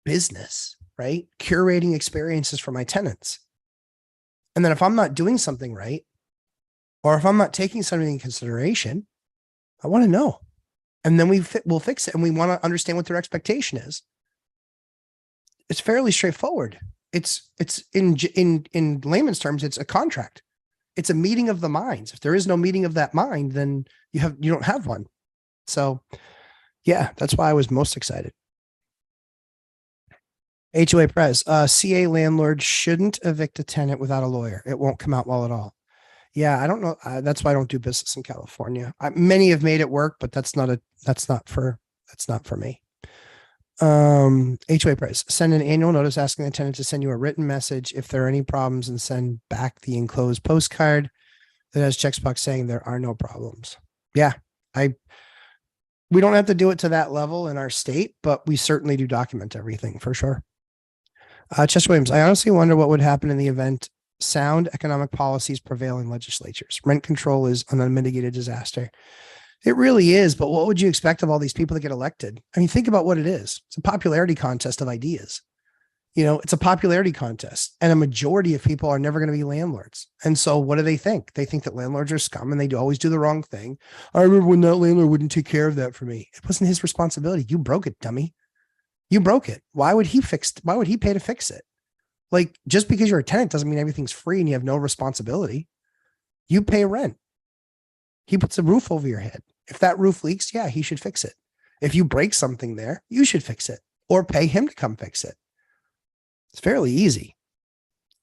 business, right? Curating experiences for my tenants. And then if I'm not doing something right, or if I'm not taking something in consideration, I want to know. And then we'll fix it. And we want to understand what their expectation is. It's fairly straightforward. It's in layman's terms, it's a contract. It's a meeting of the minds. If there is no meeting of that mind, then you don't have one. So Yeah, that's why I was most excited. HOA Prez, CA landlord shouldn't evict a tenant without a lawyer. It won't come out well at all. Yeah, I don't know. That's why I don't do business in California. Many have made it work, but that's not for me. HOA Price, send an annual notice asking the tenant to send you a written message if there are any problems and send back the enclosed postcard that has checkbox saying there are no problems. Yeah, we don't have to do it to that level in our state, but we certainly do document everything for sure. Chester Williams, I honestly wonder what would happen in the event sound economic policies prevail in legislatures. Rent control is an unmitigated disaster. It really is, but what would you expect of all these people that get elected? I mean, think about what it is. It's a popularity contest of ideas. It's a popularity contest, and a majority of people are never going to be landlords. And so what do they think? They think that landlords are scum and they always do the wrong thing. I remember when that landlord wouldn't take care of that for me. It wasn't his responsibility. You broke it, dummy. You broke it. Why would he pay to fix it? Like, just because you're a tenant doesn't mean everything's free and you have no responsibility. You pay rent. He puts a roof over your head. If that roof leaks, yeah, he should fix it. If you break something there, you should fix it or pay him to come fix it. It's fairly easy.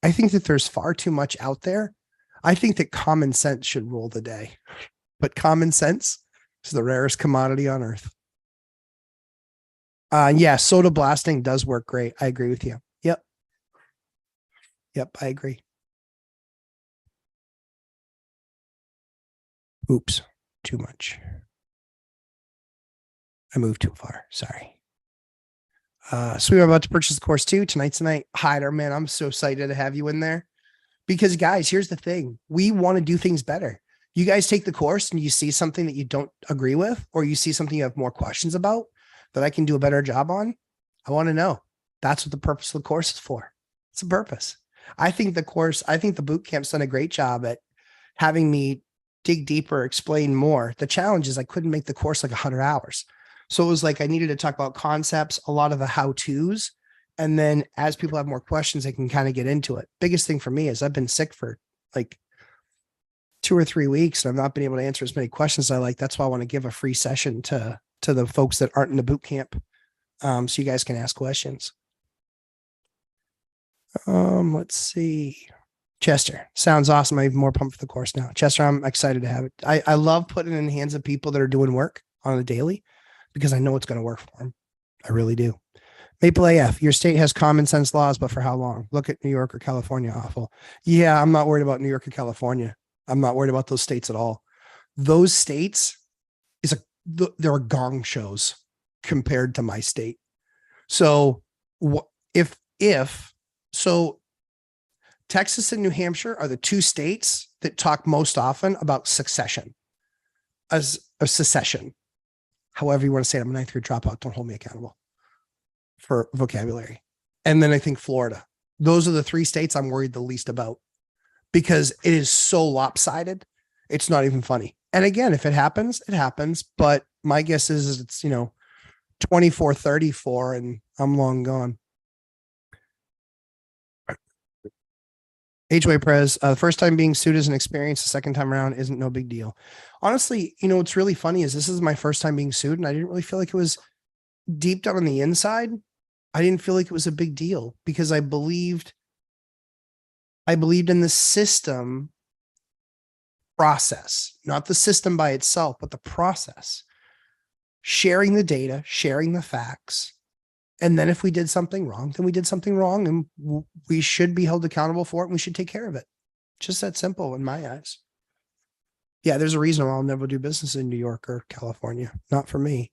I think that there's far too much out there. I think that common sense should rule the day, but common sense is the rarest commodity on earth. Yeah, soda blasting does work great. I agree with you. Yep, I agree. Oops, too much. I moved too far. Sorry. So we were about to purchase the course too. Tonight's the night. Hyder, man, I'm so excited to have you in there. Because guys, here's the thing. We want to do things better. You guys take the course and you see something that you don't agree with, or you see something you have more questions about that I can do a better job on. I want to know. That's what the purpose of the course is for. It's a purpose. I think the boot camp's done a great job at having me dig deeper, explain more. The challenge is I couldn't make the course like 100 hours. So it was like I needed to talk about concepts, a lot of the how-tos. And then as people have more questions, they can kind of get into it. Biggest thing for me is I've been sick for like 2 or 3 weeks and I've not been able to answer as many questions as I like. That's why I want to give a free session to the folks that aren't in the boot camp. So you guys can ask questions. Let's see. Chester, sounds awesome. I'm even more pumped for the course now. Chester, I'm excited to have it. I love putting it in the hands of people that are doing work on a daily because I know it's going to work for them. I really do. Maple AF, your state has common sense laws, but for how long? Look at New York or California. Awful. Yeah, I'm not worried about New York or California. I'm not worried about those states at all. Those states there are gong shows compared to my state. So so Texas and New Hampshire are the two states that talk most often about succession as a secession. However you want to say it. I'm a ninth grade dropout. Don't hold me accountable for vocabulary. And then I think Florida. Those are the 3 states I'm worried the least about because it is so lopsided. It's not even funny. And again, if it happens, it happens. But my guess is it's, 24-34 and I'm long gone. HOA Prez, the first time being sued is an experience. The second time around isn't no big deal. Honestly, what's really funny is this is my first time being sued and I didn't really feel like it was deep down on the inside. I didn't feel like it was a big deal because I believed in the system process, not the system by itself, but the process, sharing the data, sharing the facts. And then if we did something wrong, then we did something wrong and we should be held accountable for it and we should take care of it. Just that simple in my eyes. Yeah, there's a reason why I'll never do business in New York or California. Not for me.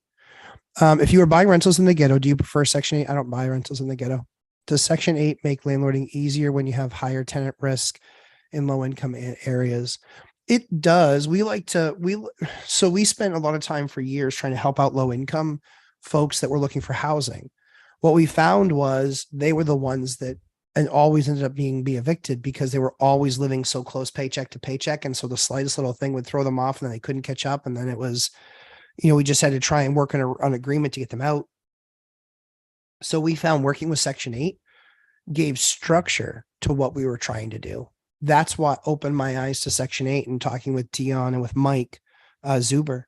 If you were buying rentals in the ghetto, do you prefer Section 8? I don't buy rentals in the ghetto. Does Section 8 make landlording easier when you have higher tenant risk in low income areas? It does. We spent a lot of time for years trying to help out low income folks that were looking for housing. What we found was they were the ones that and always ended up being evicted because they were always living so close paycheck to paycheck. And so the slightest little thing would throw them off and then they couldn't catch up. And then it was, we just had to try and work on an agreement to get them out. So we found working with Section 8 gave structure to what we were trying to do. That's what opened my eyes to Section 8 and talking with Dion and with Mike Zuber.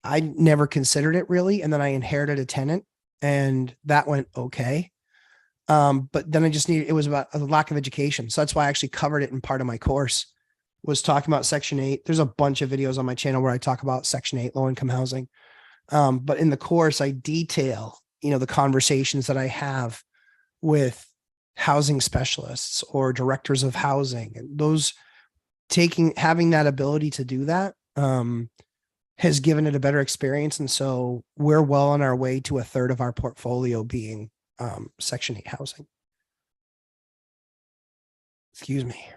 I never considered it really. And then I inherited a tenant and that went okay. But then it was about a lack of education. So that's why I actually covered it in part of my course, was talking about Section 8. There's a bunch of videos on my channel where I talk about Section 8 low income housing. But in the course, I detail, the conversations that I have with housing specialists or directors of housing, and those having that ability to do that, has given it a better experience. And so we're well on our way to a third of our portfolio being Section 8 housing. Excuse me.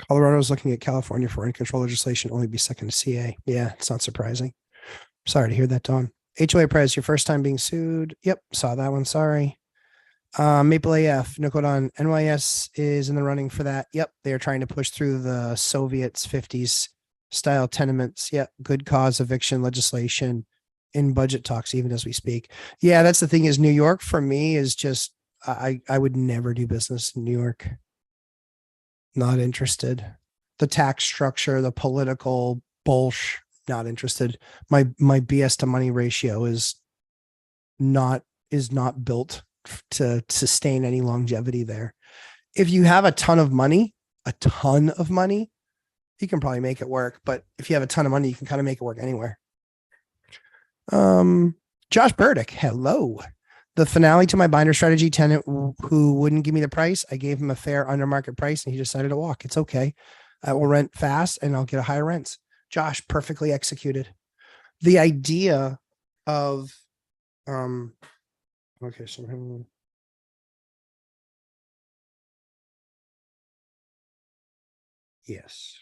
Colorado's looking at California for rent control legislation, only be second to CA. Yeah, it's not surprising. Sorry to hear that, Don. HOA Prez, your first time being sued. Yep, saw that one. Sorry. Maple AF, Nicodon, NYS is in the running for that. Yep, they are trying to push through the Soviets 50s style tenements. Yep, good cause eviction legislation in budget talks, even as we speak. Yeah, that's the thing, is New York for me is just, I would never do business in New York. Not interested. The tax structure, the political bullshit, not interested. My BS to money ratio is not built to sustain any longevity there. If you have a ton of money, you can probably make it work. But if you have a ton of money, you can kind of make it work anywhere. Josh Burdick, hello. The finale to my binder strategy tenant who wouldn't give me the price, I gave him a fair under market price and he decided to walk. It's okay. I will rent fast and I'll get a higher rents. Josh, perfectly executed. The idea of, okay, so yes.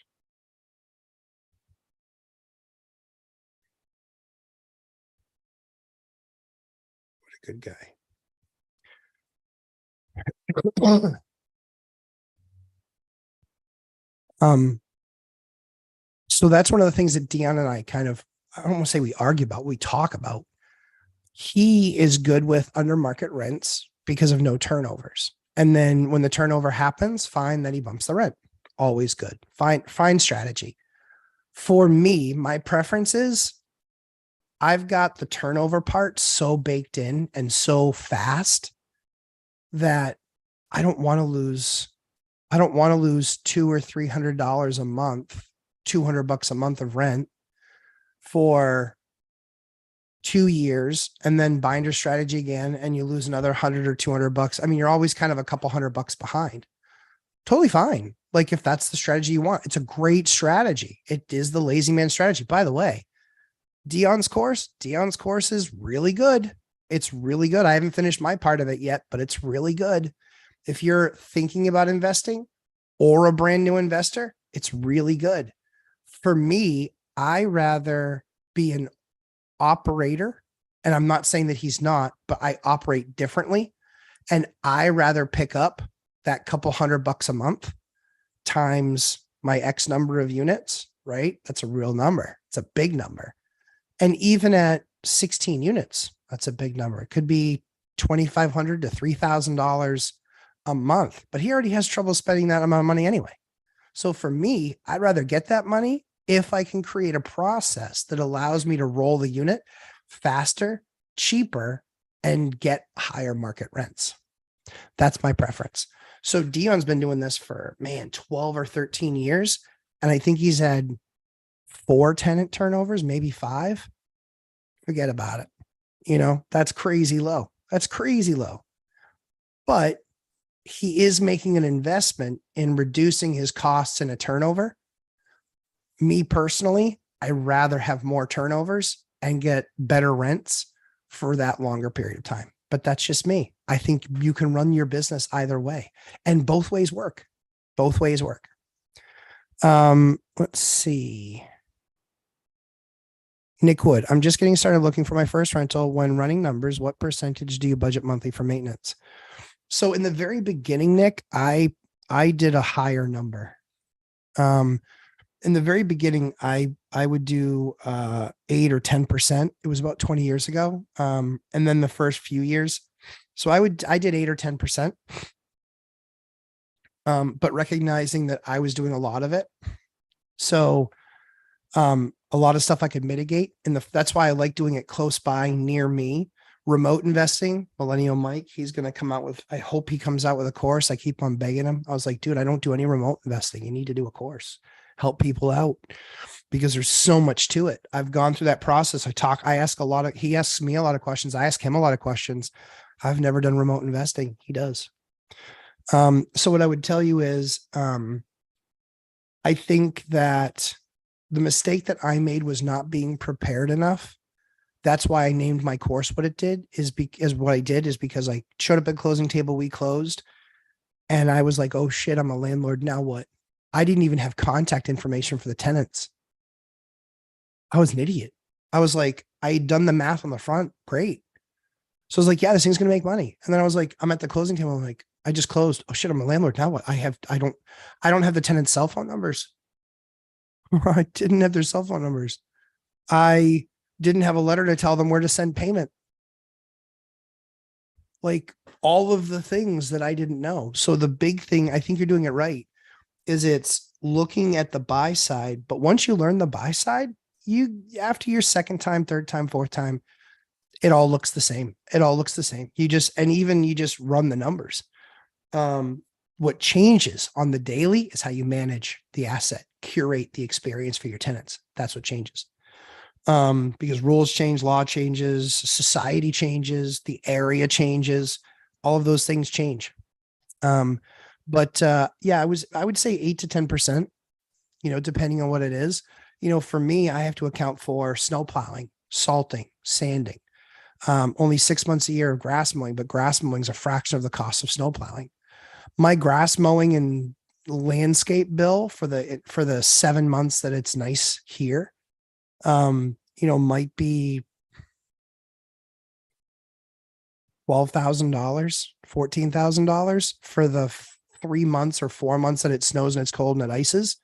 What a good guy. So that's one of the things that Dion and I I don't want to say we argue about, we talk about. He is good with under market rents because of no turnovers. And then when the turnover happens, fine, then he bumps the rent. Always good. Fine strategy. For me, my preference is I've got the turnover part so baked in and so fast that I don't want to lose $200 or $300 a month, $200 a month of rent for 2 years, and then binder strategy again, and you lose another $100 or $200. I mean, you're always kind of a couple $100 behind. Totally fine. Like if that's the strategy you want, it's a great strategy. It is the lazy man strategy. By the way, Dion's course is really good. It's really good. I haven't finished my part of it yet, but it's really good. If you're thinking about investing or a brand new investor, it's really good. For me, I rather be an operator, and I'm not saying that he's not, but I operate differently. And I rather pick up that couple $100 a month times my X number of units, right? That's a real number. It's a big number. And even at 16 units, that's a big number. It could be $2,500 to $3,000 a month, but he already has trouble spending that amount of money anyway. So for me, I'd rather get that money if I can create a process that allows me to roll the unit faster, cheaper, and get higher market rents. That's my preference. So Dion's been doing this for 12 or 13 years. And I think he's had 4 tenant turnovers, maybe 5. Forget about it. That's crazy low. But he is making an investment in reducing his costs in a turnover. Me personally, I rather have more turnovers and get better rents for that longer period of time. But that's just me. I think you can run your business either way, and both ways work. Let's see. Nick Wood, I'm just getting started looking for my first rental. When running numbers, what percentage do you budget monthly for maintenance? So in the very beginning, Nick, I did a higher number. In the very beginning, I would do 8 or 10%. It was about 20 years ago. And then the first few years. So I did 8 or 10%. but recognizing that I was doing a lot of it. So a lot of stuff I could mitigate. And that's why I like doing it close by near me. Remote investing, Millennial Mike, he's going to come out with, I hope he comes out with a course. I keep on begging him. I was like, dude, I don't do any remote investing. You need to do a course, help people out because there's so much to it. I've gone through that process. He asks me a lot of questions. I ask him a lot of questions. I've never done remote investing. He does. So what I would tell you is, I think that the mistake that I made was not being prepared enough. That's why I named my course what it did is because I showed up at closing table. We closed and I was like, oh shit, I'm a landlord. Now what? I didn't even have contact information for the tenants. I was an idiot. I was like, I had done the math on the front. Great. So I was like, yeah, this thing's going to make money. And then I was like, I'm at the closing table. I'm like, I just closed. Oh shit, I'm a landlord. Now what? I don't have the tenant's cell phone numbers. I didn't have their cell phone numbers. I didn't have a letter to tell them where to send payment. Like all of the things that I didn't know. So the big thing, I think you're doing it right, is it's looking at the buy side. But once you learn the buy side, after your second time, third time, fourth time, it all looks the same. It all looks the same. You just run the numbers. What changes on the daily is how you manage the asset, curate the experience for your tenants. That's what changes. Because rules change, law changes, society changes, the area changes, all of those things change. Yeah, I would say 8 to 10%, depending on what it is. For me, I have to account for snow plowing, salting, sanding, only 6 months a year of grass mowing, but grass mowing is a fraction of the cost of snow plowing. My grass mowing and landscape bill for the 7 months that it's nice here, might be $12,000, $14,000 for the 3 months or 4 months that it snows and it's cold and it ices.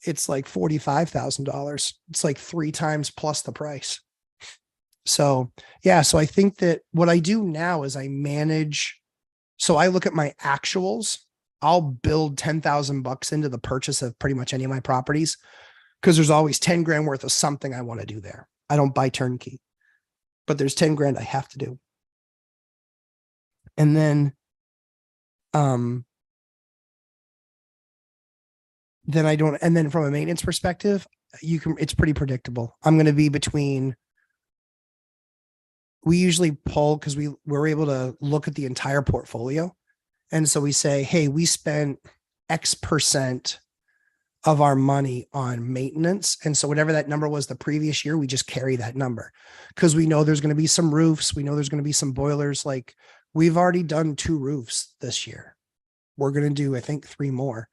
It's like $45,000. It's like 3 times plus the price. So yeah, so I think that what I do now is I manage. So I look at my actuals. I'll build $10,000 into the purchase of pretty much any of my properties because there's always 10 grand worth of something I want to do there. I don't buy turnkey, but there's 10 grand I have to do. And then from a maintenance perspective, it's pretty predictable. I'm going to be we usually pull because we're able to look at the entire portfolio. And so we say, hey, we spent X% of our money on maintenance. And so whatever that number was the previous year, we just carry that number because we know there's going to be some roofs. We know there's going to be some boilers. Like we've already done 2 roofs this year. We're going to do, I think, 3 more.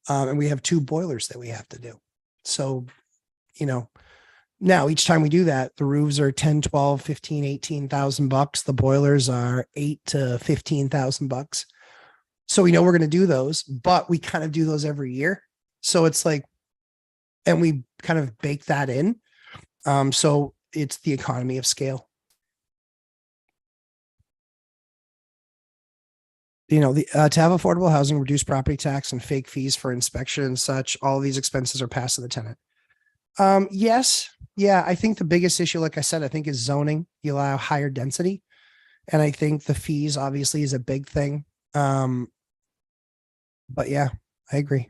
And we have 2 boilers that we have to do. So, now each time we do that, the roofs are 10, 12, 15, 18,000 bucks. The boilers are 8 to 15,000 bucks. So we know we're going to do those, but we kind of do those every year. So it's like, and we kind of bake that in. So it's the economy of scale. To have affordable housing, reduce property tax and fake fees for inspection and such, all these expenses are passed to the tenant. Yes. Yeah. I think the biggest issue, like I said, I think is zoning. You allow higher density. And I think the fees obviously is a big thing. But yeah, I agree.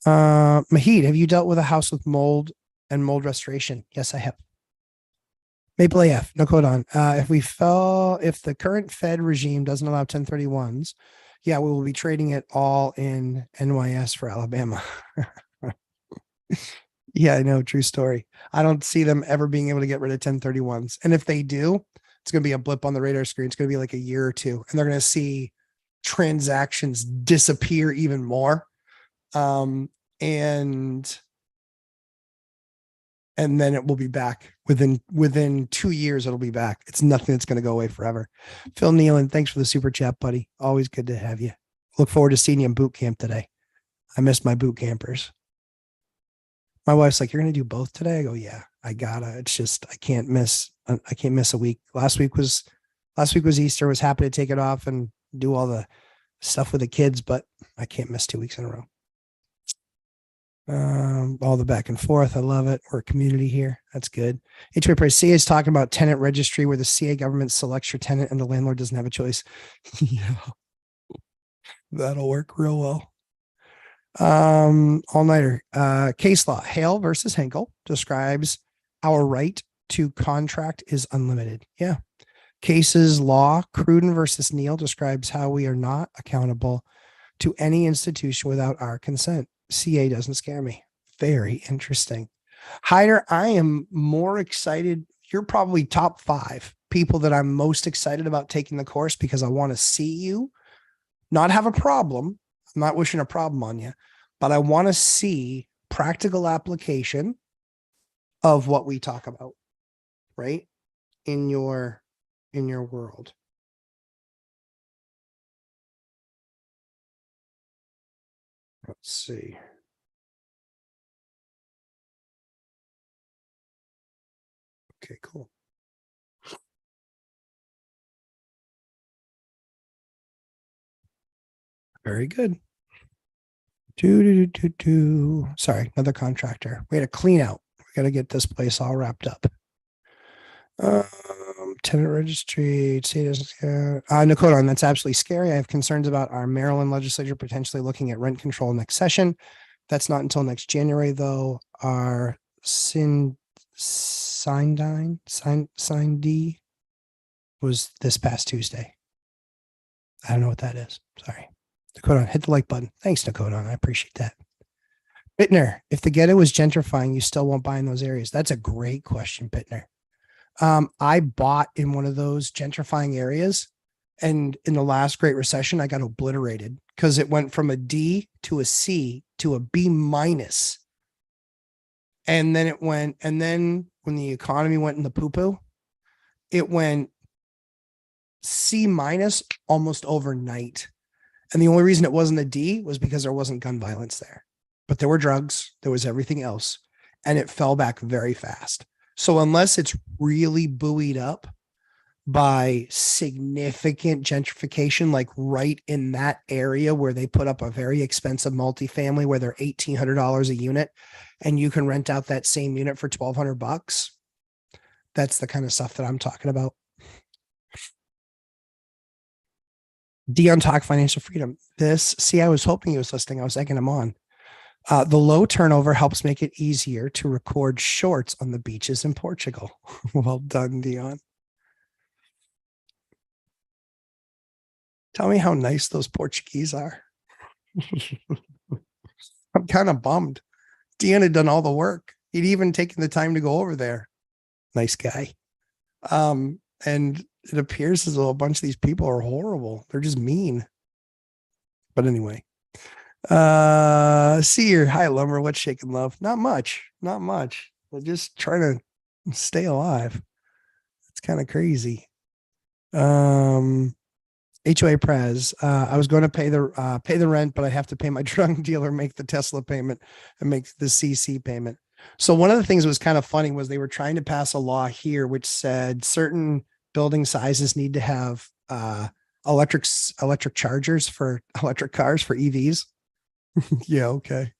Mahid, have you dealt with a house with mold and mold restoration? Yes, I have. Maple AF, no code on. If the current Fed regime doesn't allow 1031s, yeah, we will be trading it all in NYS for Alabama. Yeah, I know. True story. I don't see them ever being able to get rid of 1031s. And if they do, it's going to be a blip on the radar screen. It's going to be like a year or 2, and they're going to see transactions disappear even more. And then it will be back within 2 years. It'll be back. It's nothing that's going to go away forever. Phil Nealon, thanks for the super chat, buddy. Always good to have you. Look forward to seeing you in boot camp today. I miss my boot campers. My wife's like, you're going to do both today? I go, yeah, I gotta. It's just, I can't miss a week. Last week was Easter. Was happy to take it off and do all the stuff with the kids, but I can't miss 2 weeks in a row. All the back and forth. I love it. We're a community here. That's good. HOA price. CA is talking about tenant registry where the CA government selects your tenant and the landlord doesn't have a choice. Yeah. That'll work real well. All-nighter. Case law. Hale versus Henkel describes our right to contract is unlimited. Yeah. Cases law. Cruden versus Neal describes how we are not accountable to any institution without our consent. CA doesn't scare me. Very interesting. Hyder, I am more excited. You're probably top 5 people that I'm most excited about taking the course because I want to see you not have a problem. I'm not wishing a problem on you, but I want to see practical application of what we talk about, right? In your world. Let's see. Okay, cool. Very good. Sorry, another contractor. We had a clean out. We got to get this place all wrapped up. Tenant registry. Nakotan, that's absolutely scary. I have concerns about our Maryland legislature potentially looking at rent control next session. That's not until next January, though. Our sign D was this past Tuesday. I don't know what that is. Sorry. Nakotan, hit the like button. Thanks, Nakotan. I appreciate that. Bittner, if the ghetto was gentrifying, you still won't buy in those areas. That's a great question, Bittner. I bought in one of those gentrifying areas, and in the last Great Recession, I got obliterated because it went from a D to a C to a B minus. And then when the economy went in the poo-poo, it went C minus almost overnight. And the only reason it wasn't a D was because there wasn't gun violence there, but there were drugs, there was everything else, and it fell back very fast. So unless it's really buoyed up by significant gentrification, like right in that area where they put up a very expensive multifamily where they're $1,800 a unit and you can rent out that same unit for $1,200, that's the kind of stuff that I'm talking about. Dion Talk Financial Freedom. I was hoping he was listening. I was egging him on. The low turnover helps make it easier to record shorts on the beaches in Portugal. Well done, Dion. Tell me how nice those Portuguese are. I'm kind of bummed. Dion had done all the work. He'd even taken the time to go over there. Nice guy. And it appears as though a bunch of these people are horrible. They're just mean. But anyway. Seer, hi Lumber, what's shaking love? Not much. We're just trying to stay alive. It's kind of crazy. HOA Prez. I was going to pay the rent, but I have to pay my drug dealer, make the Tesla payment, and make the CC payment. So one of the things that was kind of funny was they were trying to pass a law here which said certain building sizes need to have electric chargers for electric cars for EVs. Yeah, okay.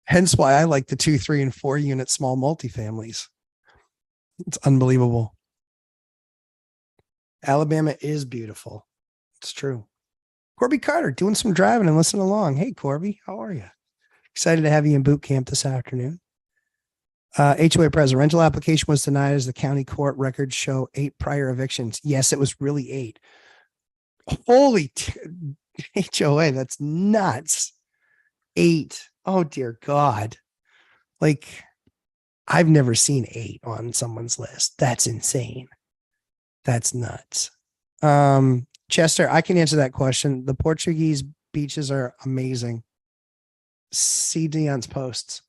Hence why I like the 2, 3, and 4 unit small multifamilies. It's unbelievable. Alabama is beautiful. It's true. Corby Carter doing some driving and listening along. Hey, Corby, how are you? Excited to have you in boot camp this afternoon. HOA president, rental application was denied as the county court records show 8 prior evictions. Yes, it was really 8. Holy HOA, that's nuts. 8. Oh, dear God. Like, I've never seen 8 on someone's list. That's insane. That's nuts. Chester, I can answer that question. The Portuguese beaches are amazing. See Dion's posts.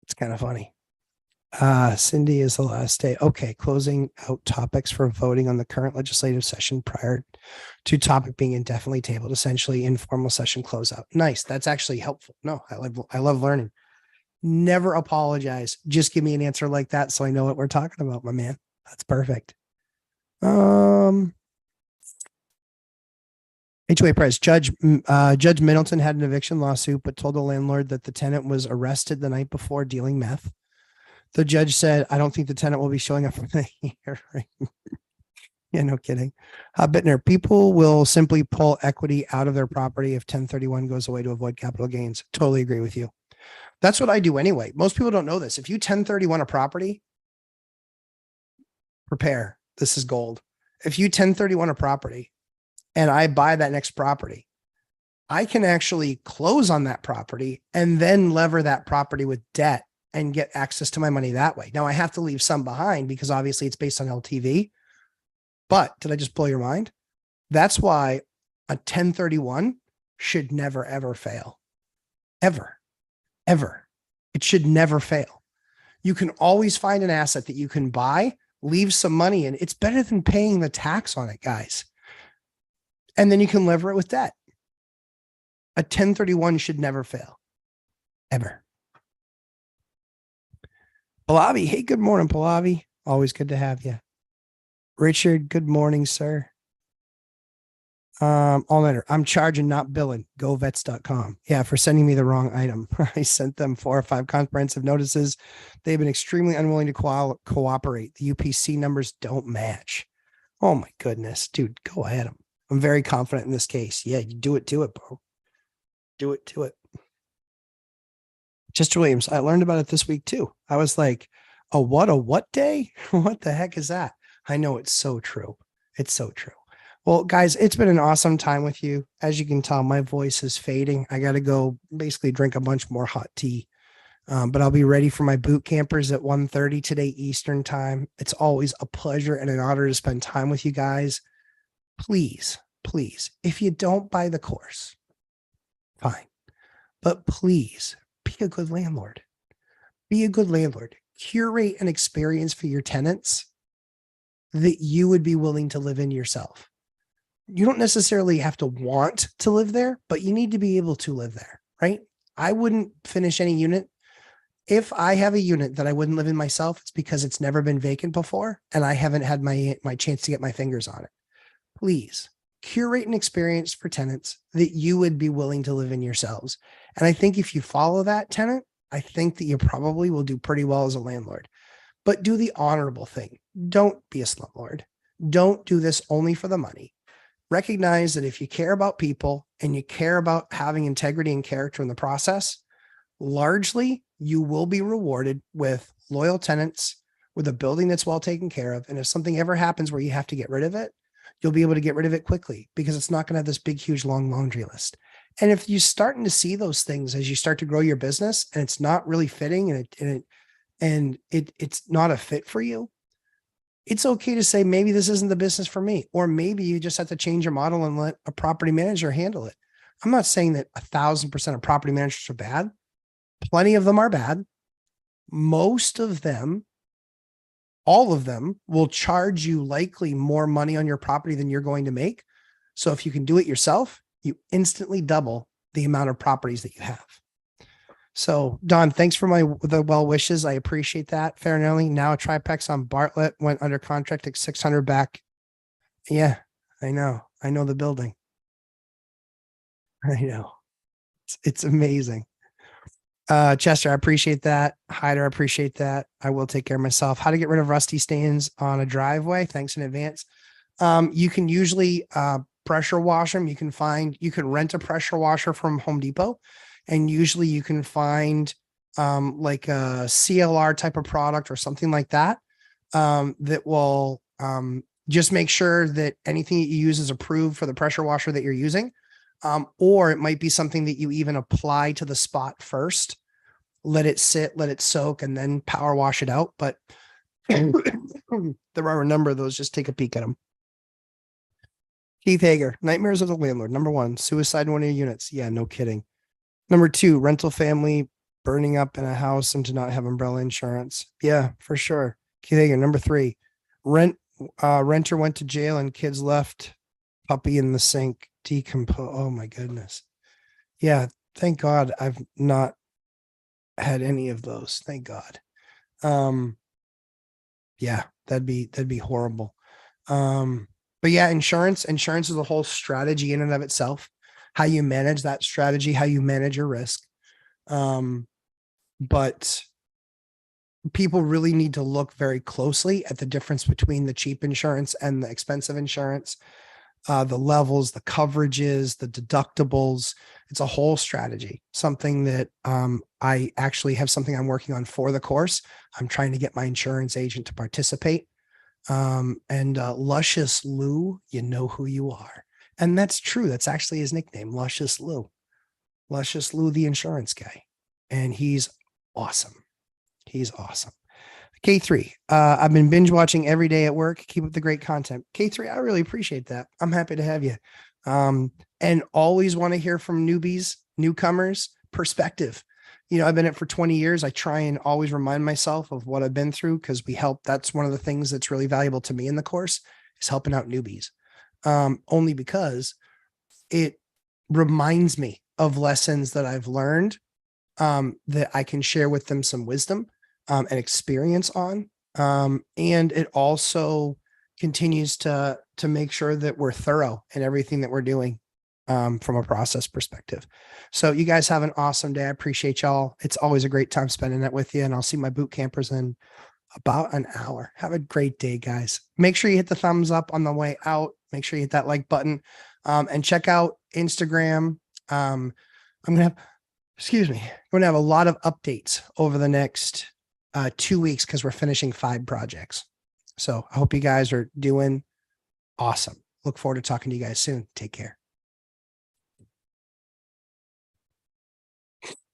It's kind of funny. Cindy is the last day. Okay, closing out topics for voting on the current legislative session prior to topic being indefinitely tabled, essentially informal session closeout. Nice. That's actually helpful. No, I love learning. Never apologize. Just give me an answer like that so I know what we're talking about, my man. That's perfect. HOA price. Judge Middleton had an eviction lawsuit, but told the landlord that the tenant was arrested the night before dealing meth. The judge said, I don't think the tenant will be showing up for the hearing. Yeah, no kidding. Bittner, people will simply pull equity out of their property if 1031 goes away to avoid capital gains. Totally agree with you. That's what I do anyway. Most people don't know this. If you 1031 a property, prepare. This is gold. If you 1031 a property and I buy that next property, I can actually close on that property and then lever that property with debt and get access to my money that way. Now I have to leave some behind because obviously it's based on LTV. But did I just blow your mind? That's why a 1031 should never, ever fail. Ever, ever. It should never fail. You can always find an asset that you can buy, leave some money in. It's better than paying the tax on it, guys. And then you can lever it with debt. A 1031 should never fail. Ever. Pallavi. Hey, good morning, Pallavi. Always good to have you. Richard, good morning, sir. All nighter. I'm charging, not billing. GoVets.com. Yeah, for sending me the wrong item. I sent them 4 or 5 comprehensive notices. They've been extremely unwilling to cooperate. The UPC numbers don't match. Oh my goodness, dude, go ahead. I'm very confident in this case. Yeah, you do it to it, bro. Do it to it. Chester Williams, I learned about it this week too. I was like, a what day? What the heck is that? I know it's so true. It's so true. Well, guys, it's been an awesome time with you. As you can tell, my voice is fading. I got to go basically drink a bunch more hot tea. But I'll be ready for my boot campers at 1:30 today, Eastern time. It's always a pleasure and an honor to spend time with you guys. Please, please, if you don't buy the course, fine. But please be a good landlord. Be a good landlord. Curate an experience for your tenants that you would be willing to live in yourself. You don't necessarily have to want to live there, but you need to be able to live there, right? I wouldn't finish any unit. If I have a unit that I wouldn't live in myself, it's because it's never been vacant before and I haven't had my chance to get my fingers on it. Please curate an experience for tenants that you would be willing to live in yourselves. And I think if you follow that tenant, I think that you probably will do pretty well as a landlord. But do the honorable thing. Don't be a slumlord. Don't do this only for the money. Recognize that if you care about people and you care about having integrity and character in the process, largely you will be rewarded with loyal tenants, with a building that's well taken care of. And if something ever happens where you have to get rid of it, you'll be able to get rid of it quickly because it's not going to have this big, huge, long laundry list. And if you're starting to see those things as you start to grow your business and it's not really fitting and it's not a fit for you, it's okay to say, maybe this isn't the business for me. Or maybe you just have to change your model and let a property manager handle it. I'm not saying that 1,000% of property managers are bad. Plenty of them are bad. Most of them, all of them will charge you likely more money on your property than you're going to make. So if you can do it yourself, you instantly double the amount of properties that you have. So Don, thanks for the well wishes. I appreciate that. Fair and only. Now a triplex on Bartlett went under contract at 600 back. Yeah, I know. I know the building. I know. It's amazing. Chester, I appreciate that. Hyder, I appreciate that. I will take care of myself. How to get rid of rusty stains on a driveway. Thanks in advance. You can usually pressure wash them. You can rent a pressure washer from Home Depot. And usually you can find like a CLR type of product or something like that that will just make sure that anything that you use is approved for the pressure washer that you're using. Or it might be something that you even apply to the spot first, let it sit, let it soak, and then power wash it out. But there are a number of those. Just take a peek at them. Keith Hager, nightmares of the landlord. Number 1, suicide in one of your units. Yeah, no kidding. Number 2, rental family burning up in a house and to not have umbrella insurance. Yeah, for sure. Keith Hager. Number 3, renter went to jail and kids left puppy in the sink. Decompose. Oh my goodness. Yeah. Thank God I've not had any of those. Thank God. Yeah, that'd be horrible. But But yeah, insurance is a whole strategy in and of itself. How you manage that strategy, how you manage your risk. But people really need to look very closely at the difference between the cheap insurance and the expensive insurance, the levels, the coverages, the deductibles. It's a whole strategy, something that I actually have something I'm working on for the course. I'm trying to get my insurance agent to participate. Luscious Lou, you know who you are. And that's true. That's actually his nickname, Luscious Lou. Luscious Lou, the insurance guy. And he's awesome. He's awesome. K3, I've been binge watching every day at work. Keep up the great content. K3, I really appreciate that. I'm happy to have you. And always want to hear from newbies, newcomers, perspective. You know, I've been in it for 20 years. I try and always remind myself of what I've been through because we help. That's one of the things that's really valuable to me in the course is helping out newbies. Only because it reminds me of lessons that I've learned that I can share with them some wisdom and experience on. And it also continues to make sure that we're thorough in everything that we're doing from a process perspective. So you guys have an awesome day. I appreciate y'all. It's always a great time spending it with you. And I'll see my boot campers in about an hour. Have a great day, guys. Make sure you hit the thumbs up on the way out. Make sure you hit that like button and check out Instagram. I'm going to have a lot of updates over the next 2 weeks because we're finishing 5 projects. So I hope you guys are doing awesome. Look forward to talking to you guys soon. Take care.